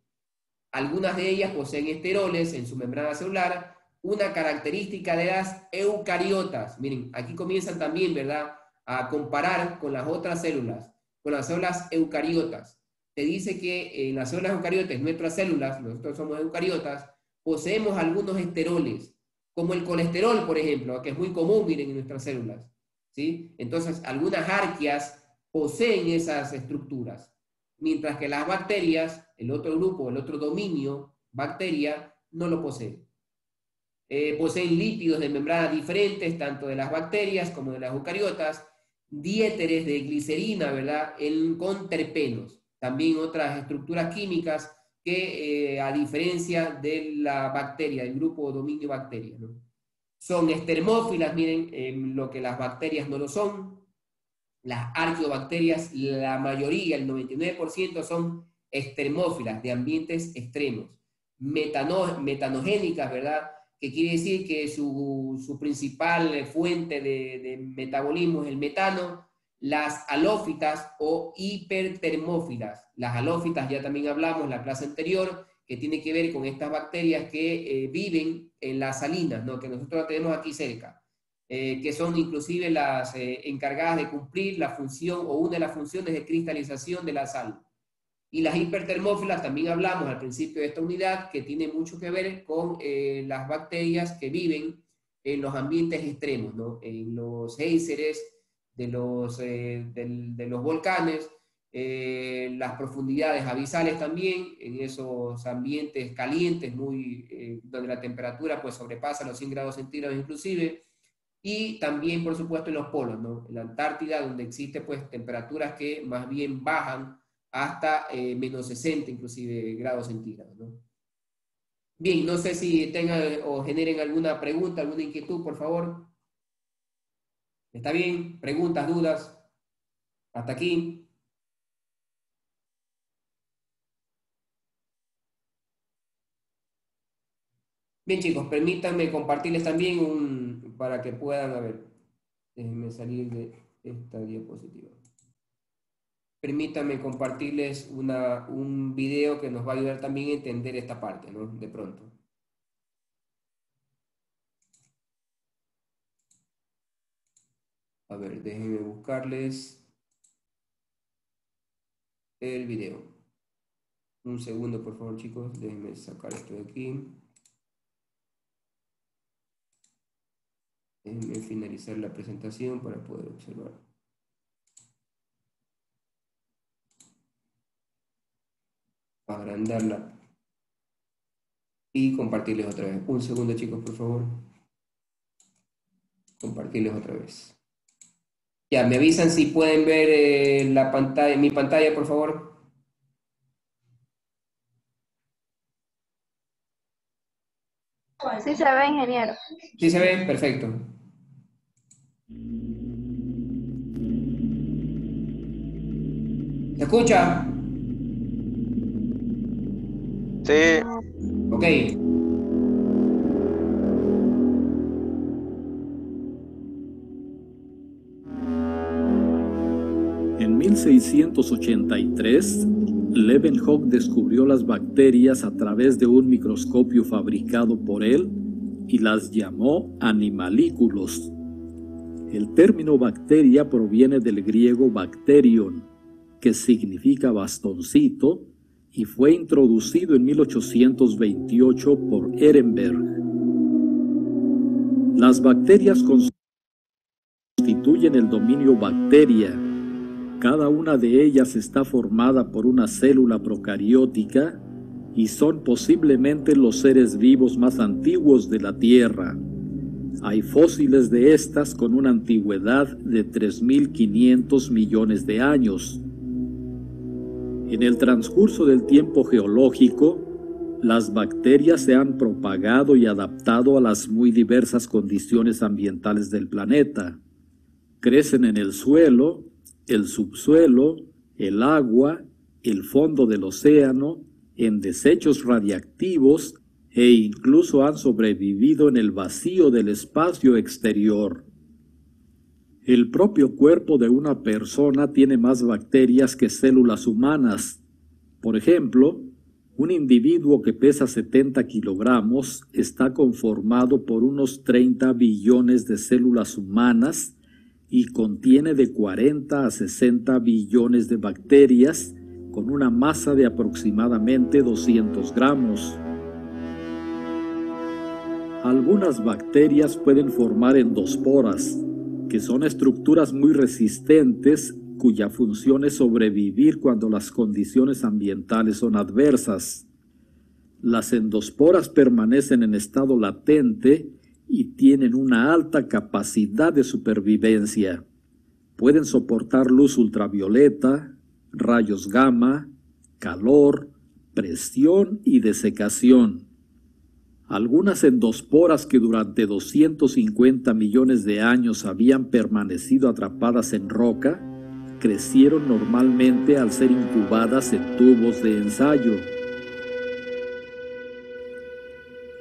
Algunas de ellas poseen esteroles en su membrana celular, una característica de las eucariotas. Miren, aquí comienzan también, ¿verdad?, a comparar con las otras células, con las células eucariotas. Te dice que en las células eucariotas, nuestras células, nosotros somos eucariotas, poseemos algunos esteroles, como el colesterol, por ejemplo, que es muy común, miren, en nuestras células, ¿sí? Entonces, algunas arqueas poseen esas estructuras, mientras que las bacterias, el otro grupo, el otro dominio, bacteria, no lo poseen. Poseen lípidos de membrana diferentes, tanto de las bacterias como de las eucariotas, diéteres de glicerina, ¿verdad?, con terpenos. También otras estructuras químicas que, a diferencia de la bacteria, del grupo dominio bacteria, ¿no? Son estermófilas, miren, lo que las bacterias no lo son. Las arqueobacterias, la mayoría, el 99%, son estermófilas, de ambientes extremos. Metanogénicas, ¿verdad?, que quiere decir que su principal fuente de metabolismo es el metano. Las halófitas o hipertermófilas. Las halófitas ya también hablamos en la clase anterior, que tiene que ver con estas bacterias que viven en las salinas, ¿no?, que nosotros tenemos aquí cerca, que son inclusive las encargadas de cumplir la función o una de las funciones de cristalización de la sal. Y las hipertermófilas también hablamos al principio de esta unidad, que tiene mucho que ver con las bacterias que viven en los ambientes extremos, ¿no?, en los géiseres de los volcanes, las profundidades abisales también, en esos ambientes calientes, donde la temperatura pues sobrepasa los 100 grados centígrados inclusive, y también por supuesto en los polos, ¿no?, en la Antártida, donde existe pues temperaturas que más bien bajan hasta menos 60 inclusive grados centígrados, ¿no? Bien, no sé si tengan o generen alguna pregunta, alguna inquietud, por favor. ¿Está bien? ¿Preguntas, dudas? ¿Hasta aquí? Bien, chicos, permítanme compartirles también para que puedan, a ver, déjenme salir de esta diapositiva. Permítanme compartirles un video que nos va a ayudar también a entender esta parte, ¿no?, de pronto. A ver, déjenme buscarles el video. Un segundo, por favor, chicos. Déjenme sacar esto de aquí. Déjenme finalizar la presentación para poder observar. Agrandarla. Y compartirles otra vez. Un segundo, chicos, por favor. Compartirles otra vez. Ya, me avisan si pueden ver la pantalla, mi pantalla, por favor. Sí se ve, ingeniero. ¿Sí se ve? Perfecto. ¿Se escucha? Sí. Ok. En 1683, Leeuwenhoek descubrió las bacterias a través de un microscopio fabricado por él y las llamó animalículos. El término bacteria proviene del griego bacterion, que significa bastoncito, y fue introducido en 1828 por Ehrenberg. Las bacterias constituyen el dominio bacteria. Cada una de ellas está formada por una célula procariótica y son posiblemente los seres vivos más antiguos de la Tierra. Hay fósiles de estas con una antigüedad de 3.500 millones de años. En el transcurso del tiempo geológico, las bacterias se han propagado y adaptado a las muy diversas condiciones ambientales del planeta. Crecen en el suelo, el subsuelo, el agua, el fondo del océano, en desechos radiactivos e incluso han sobrevivido en el vacío del espacio exterior. El propio cuerpo de una persona tiene más bacterias que células humanas. Por ejemplo, un individuo que pesa 70 kilogramos está conformado por unos 30 billones de células humanas y contiene de 40 a 60 billones de bacterias con una masa de aproximadamente 200 gramos. Algunas bacterias pueden formar endosporas, que son estructuras muy resistentes cuya función es sobrevivir cuando las condiciones ambientales son adversas. Las endosporas permanecen en estado latente y tienen una alta capacidad de supervivencia. Pueden soportar luz ultravioleta, rayos gamma, calor, presión y desecación. Algunas endosporas que durante 250 millones de años habían permanecido atrapadas en roca, crecieron normalmente al ser incubadas en tubos de ensayo.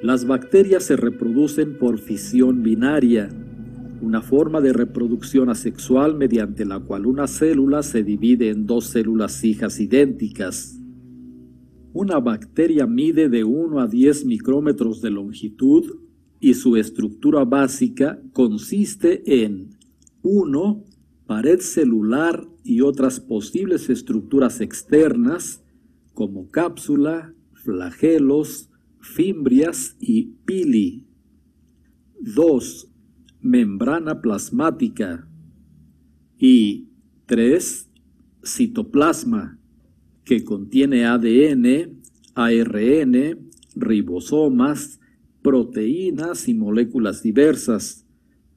Las bacterias se reproducen por fisión binaria, una forma de reproducción asexual mediante la cual una célula se divide en dos células hijas idénticas. Una bacteria mide de 1 a 10 micrómetros de longitud y su estructura básica consiste en 1. Pared celular y otras posibles estructuras externas como cápsula, flagelos, fimbrias y pili. 2. Membrana plasmática. Y 3. Citoplasma, que contiene ADN, ARN, ribosomas, proteínas y moléculas diversas,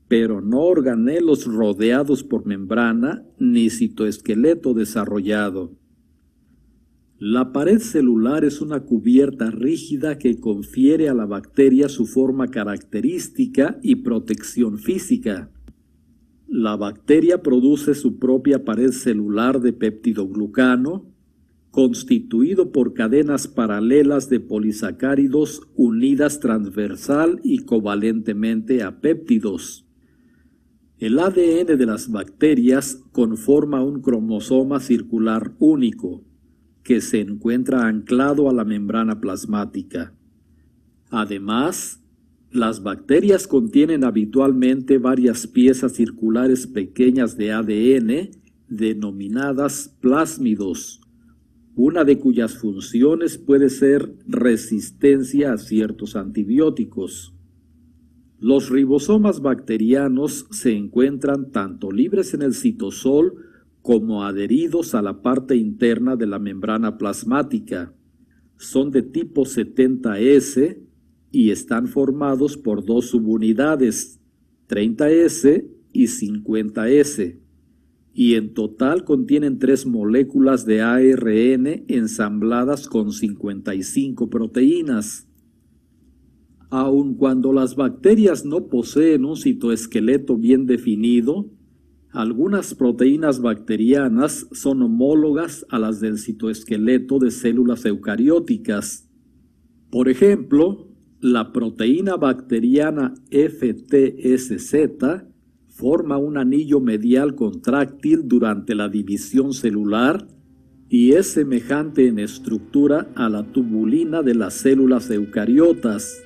pero no organelos rodeados por membrana ni citoesqueleto desarrollado. La pared celular es una cubierta rígida que confiere a la bacteria su forma característica y protección física. La bacteria produce su propia pared celular de peptidoglucano, constituido por cadenas paralelas de polisacáridos unidas transversal y covalentemente a péptidos. El ADN de las bacterias conforma un cromosoma circular único, que se encuentra anclado a la membrana plasmática. Además, las bacterias contienen habitualmente varias piezas circulares pequeñas de ADN denominadas plásmidos, una de cuyas funciones puede ser resistencia a ciertos antibióticos. Los ribosomas bacterianos se encuentran tanto libres en el citosol como adheridos a la parte interna de la membrana plasmática. Son de tipo 70S y están formados por dos subunidades, 30S y 50S. Y en total contienen 3 moléculas de ARN ensambladas con 55 proteínas. Aun cuando las bacterias no poseen un citoesqueleto bien definido, algunas proteínas bacterianas son homólogas a las del citoesqueleto de células eucarióticas. Por ejemplo, la proteína bacteriana FTSZ forma un anillo medial contráctil durante la división celular y es semejante en estructura a la tubulina de las células eucariotas,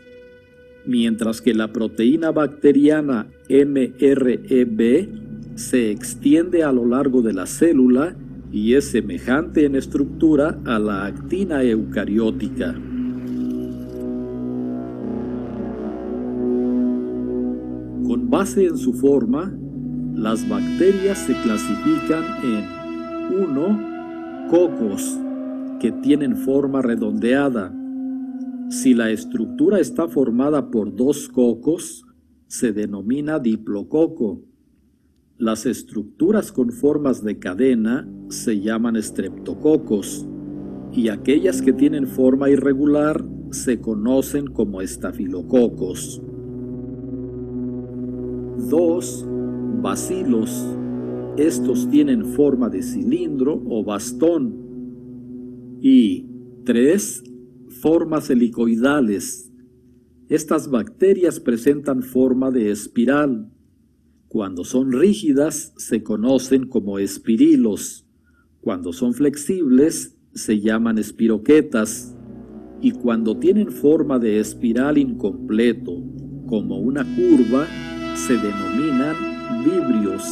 mientras que la proteína bacteriana MREB se extiende a lo largo de la célula y es semejante en estructura a la actina eucariótica. Con base en su forma, las bacterias se clasifican en 1. Cocos, que tienen forma redondeada. Si la estructura está formada por 2 cocos, se denomina diplococo. Las estructuras con formas de cadena se llaman estreptococos, y aquellas que tienen forma irregular se conocen como estafilococos. 2. Bacilos. Estos tienen forma de cilindro o bastón. Y 3. Formas helicoidales. Estas bacterias presentan forma de espiral. Cuando son rígidas se conocen como espirilos. Cuando son flexibles se llaman espiroquetas. Y cuando tienen forma de espiral incompleto, como una curva, se denominan vibrios.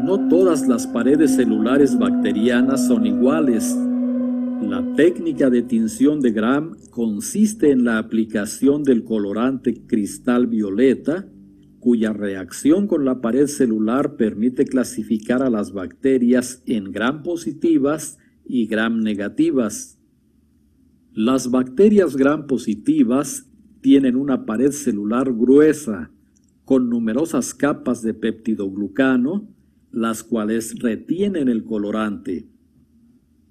No todas las paredes celulares bacterianas son iguales. La técnica de tinción de Gram consiste en la aplicación del colorante cristal violeta, cuya reacción con la pared celular permite clasificar a las bacterias en Gram positivas y Gram negativas. Las bacterias Gram positivas tienen una pared celular gruesa, con numerosas capas de peptidoglucano, las cuales retienen el colorante.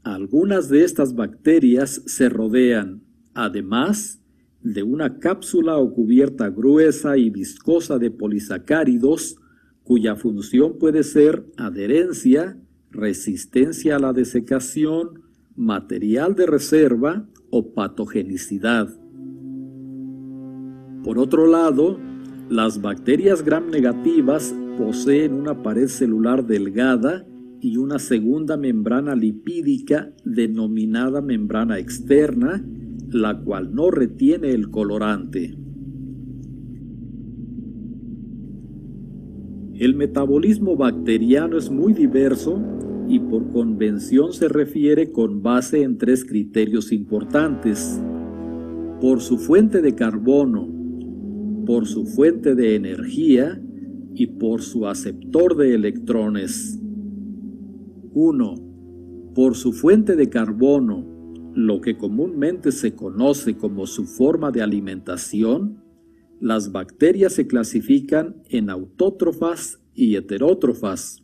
Algunas de estas bacterias se rodean, además, de una cápsula o cubierta gruesa y viscosa de polisacáridos, cuya función puede ser adherencia, resistencia a la desecación, material de reserva o patogenicidad. Por otro lado, las bacterias Gram negativas poseen una pared celular delgada y una segunda membrana lipídica denominada membrana externa, la cual no retiene el colorante. El metabolismo bacteriano es muy diverso y por convención se refiere con base en 3 criterios importantes: por su fuente de carbono, por su fuente de energía y por su aceptor de electrones. 1. Por su fuente de carbono, lo que comúnmente se conoce como su forma de alimentación, las bacterias se clasifican en autótrofas y heterótrofas.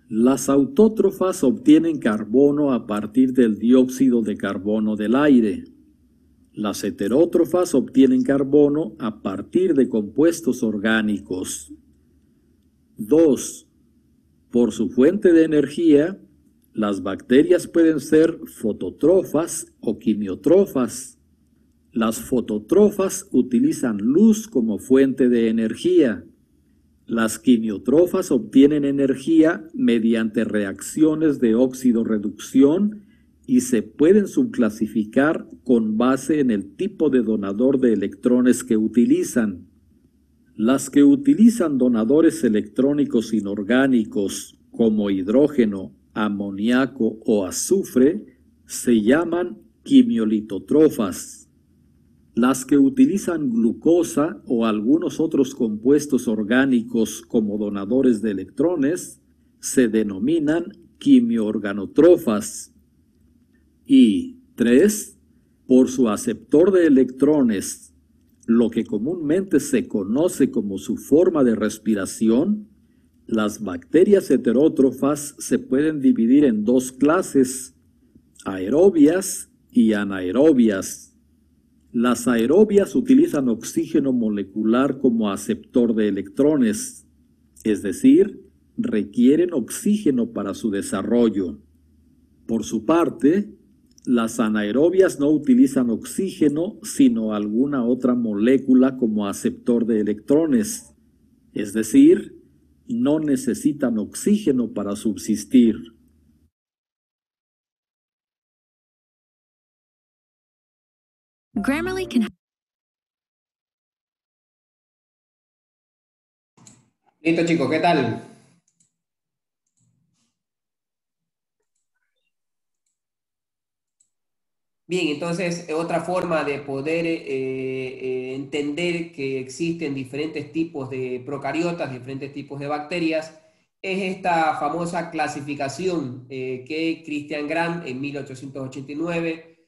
Las autótrofas obtienen carbono a partir del dióxido de carbono del aire. Las heterótrofas obtienen carbono a partir de compuestos orgánicos. 2. Por su fuente de energía, las bacterias pueden ser fotótrofas o quimiótrofas. Las fotótrofas utilizan luz como fuente de energía. Las quimiótrofas obtienen energía mediante reacciones de óxido-reducción y se pueden subclasificar con base en el tipo de donador de electrones que utilizan. Las que utilizan donadores electrónicos inorgánicos como hidrógeno, amoníaco o azufre se llaman quimiolitotrofas. Las que utilizan glucosa o algunos otros compuestos orgánicos como donadores de electrones se denominan quimiorganotrofas. Y 3. Por su aceptor de electrones, lo que comúnmente se conoce como su forma de respiración, las bacterias heterótrofas se pueden dividir en 2 clases, aerobias y anaerobias. Las aerobias utilizan oxígeno molecular como aceptor de electrones, es decir, requieren oxígeno para su desarrollo. Por su parte, las anaerobias no utilizan oxígeno, sino alguna otra molécula como aceptor de electrones, es decir, no necesitan oxígeno para subsistir. Grammarly can... Listo, chicos, ¿qué tal? Bien, entonces otra forma de poder entender que existen diferentes tipos de procariotas, diferentes tipos de bacterias, es esta famosa clasificación que Christian Gram en 1889,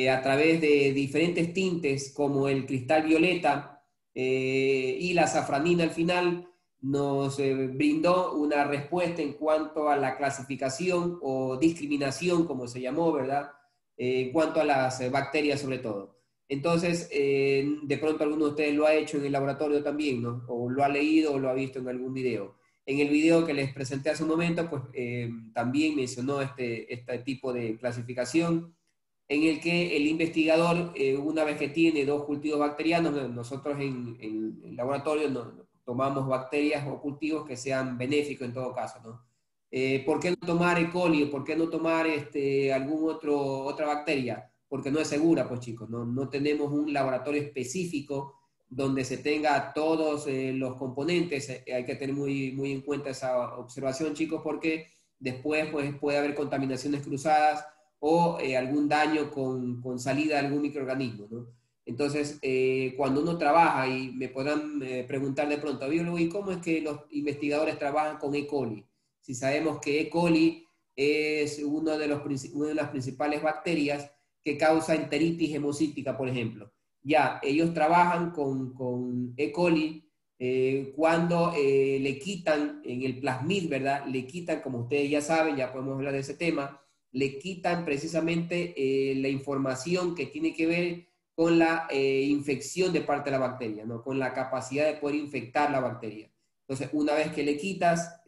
a través de diferentes tintes como el cristal violeta y la safranina al final, nos brindó una respuesta en cuanto a la clasificación o discriminación, como se llamó, ¿verdad? En cuanto a las bacterias sobre todo. Entonces, de pronto alguno de ustedes lo ha hecho en el laboratorio también, ¿no? O lo ha leído o lo ha visto en algún video. En el video que les presenté hace un momento, pues también mencionó este tipo de clasificación, en el que el investigador, una vez que tiene dos cultivos bacterianos, nosotros en el laboratorio tomamos bacterias o cultivos que sean benéficos en todo caso, ¿no? ¿Por qué no tomar E. coli? ¿Por qué no tomar otra bacteria? Porque no es segura, pues chicos, no tenemos un laboratorio específico donde se tenga todos los componentes. Hay que tener muy en cuenta esa observación, chicos, porque después pues, puede haber contaminaciones cruzadas o algún daño con salida de algún microorganismo, ¿no? Entonces, cuando uno trabaja, y me podrán preguntar de pronto, biólogo, ¿y cómo es que los investigadores trabajan con E. coli? Si sabemos que E. coli es una de las principales bacterias que causa enteritis hemocítica, por ejemplo. Ya, ellos trabajan con E. coli cuando le quitan en el plasmid, ¿verdad? Le quitan, como ustedes ya saben, ya podemos hablar de ese tema, le quitan precisamente la información que tiene que ver con la infección de parte de la bacteria, ¿no? Con la capacidad de poder infectar la bacteria. Entonces, una vez que le quitas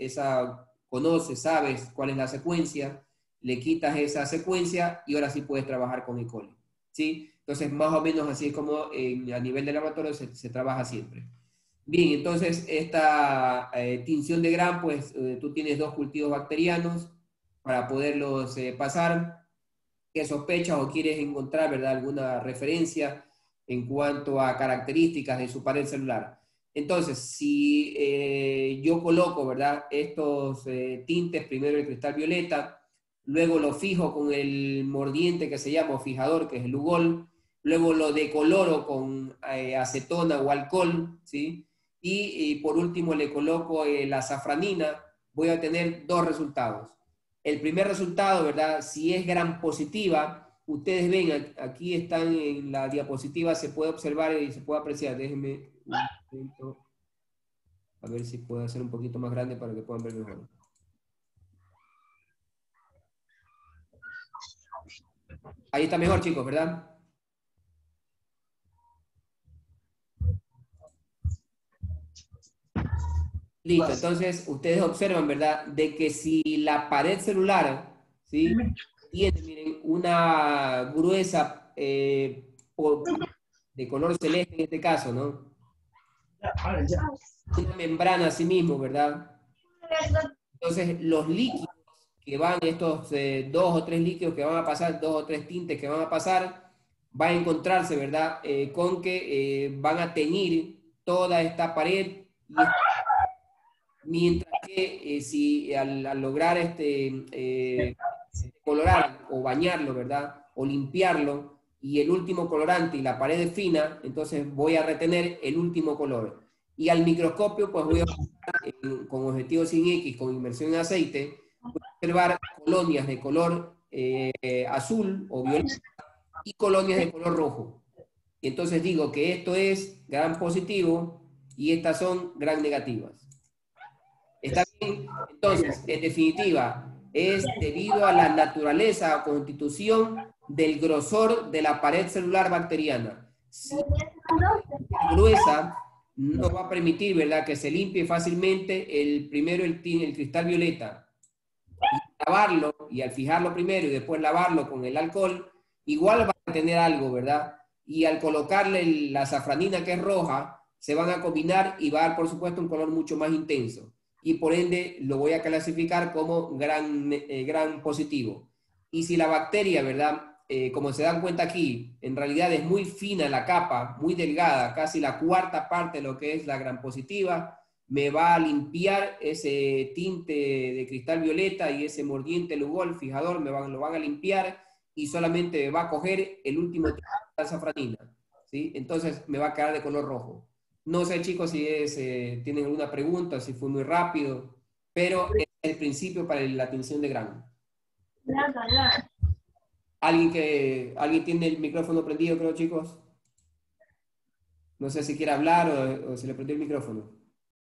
conoces, sabes cuál es la secuencia, le quitas esa secuencia y ahora sí puedes trabajar con E. coli, ¿sí? Entonces, más o menos así es como a nivel de laboratorio se trabaja siempre. Bien, entonces esta tinción de Gram, pues tú tienes dos cultivos bacterianos para poderlos pasar. ¿Qué sospechas o quieres encontrar, verdad, alguna referencia en cuanto a características de su pared celular? Entonces, si yo coloco, ¿verdad?, estos tintes, primero el cristal violeta, luego lo fijo con el mordiente que se llama, o fijador, que es el Lugol, luego lo decoloro con acetona o alcohol, ¿sí? Y por último le coloco la safranina, voy a obtener dos resultados. El primer resultado, ¿verdad?, si es Gram positiva, ustedes ven, aquí están en la diapositiva, se puede observar y se puede apreciar. Déjenme un momento, a ver si puedo hacer un poquito más grande para que puedan ver mejor. Ahí está mejor, chicos, ¿verdad? Listo, entonces ustedes observan, ¿verdad?, de que si la pared celular, ¿sí?, tiene, miren, una gruesa de color celeste en este caso, ¿no? Una membrana así mismo, ¿verdad? Entonces los líquidos que van, estos 2 o 3 líquidos que van a pasar, 2 o 3 tintes que van a pasar, va a encontrarse, ¿verdad?, con que van a teñir toda esta pared, mientras que si al lograr colorar o bañarlo, ¿verdad?, o limpiarlo, y el último colorante y la pared es fina, entonces voy a retener el último color. Y al microscopio, pues voy a observar con objetivo sin X, con inmersión en aceite, voy a observar colonias de color azul o violeta y colonias de color rojo. Y entonces digo que esto es Gram positivo y estas son Gram negativas. ¿Está bien? Entonces, en definitiva, es debido a la naturaleza o constitución del grosor de la pared celular bacteriana. Si es gruesa, no va a permitir, ¿verdad?, que se limpie fácilmente primero el cristal violeta. Y lavarlo, y al fijarlo primero y después lavarlo con el alcohol, igual va a tener algo, ¿verdad? Y al colocarle la safranina, que es roja, se van a combinar y va a dar, por supuesto, un color mucho más intenso. Y por ende lo voy a clasificar como Gram positivo. Y si la bacteria, ¿verdad?, como se dan cuenta aquí, en realidad es muy fina la capa, muy delgada, casi la cuarta parte de lo que es la Gram positiva, me va a limpiar ese tinte de cristal violeta y ese mordiente Lugol, fijador, lo van a limpiar, y solamente va a coger el último tipo de azafranina, ¿sí? Entonces me va a quedar de color rojo. No sé, chicos, si tienen alguna pregunta, si fue muy rápido, pero es el principio para la tinción de grano. ¿Alguien tiene el micrófono prendido, creo, chicos? No sé si quiere hablar o se le prendió el micrófono.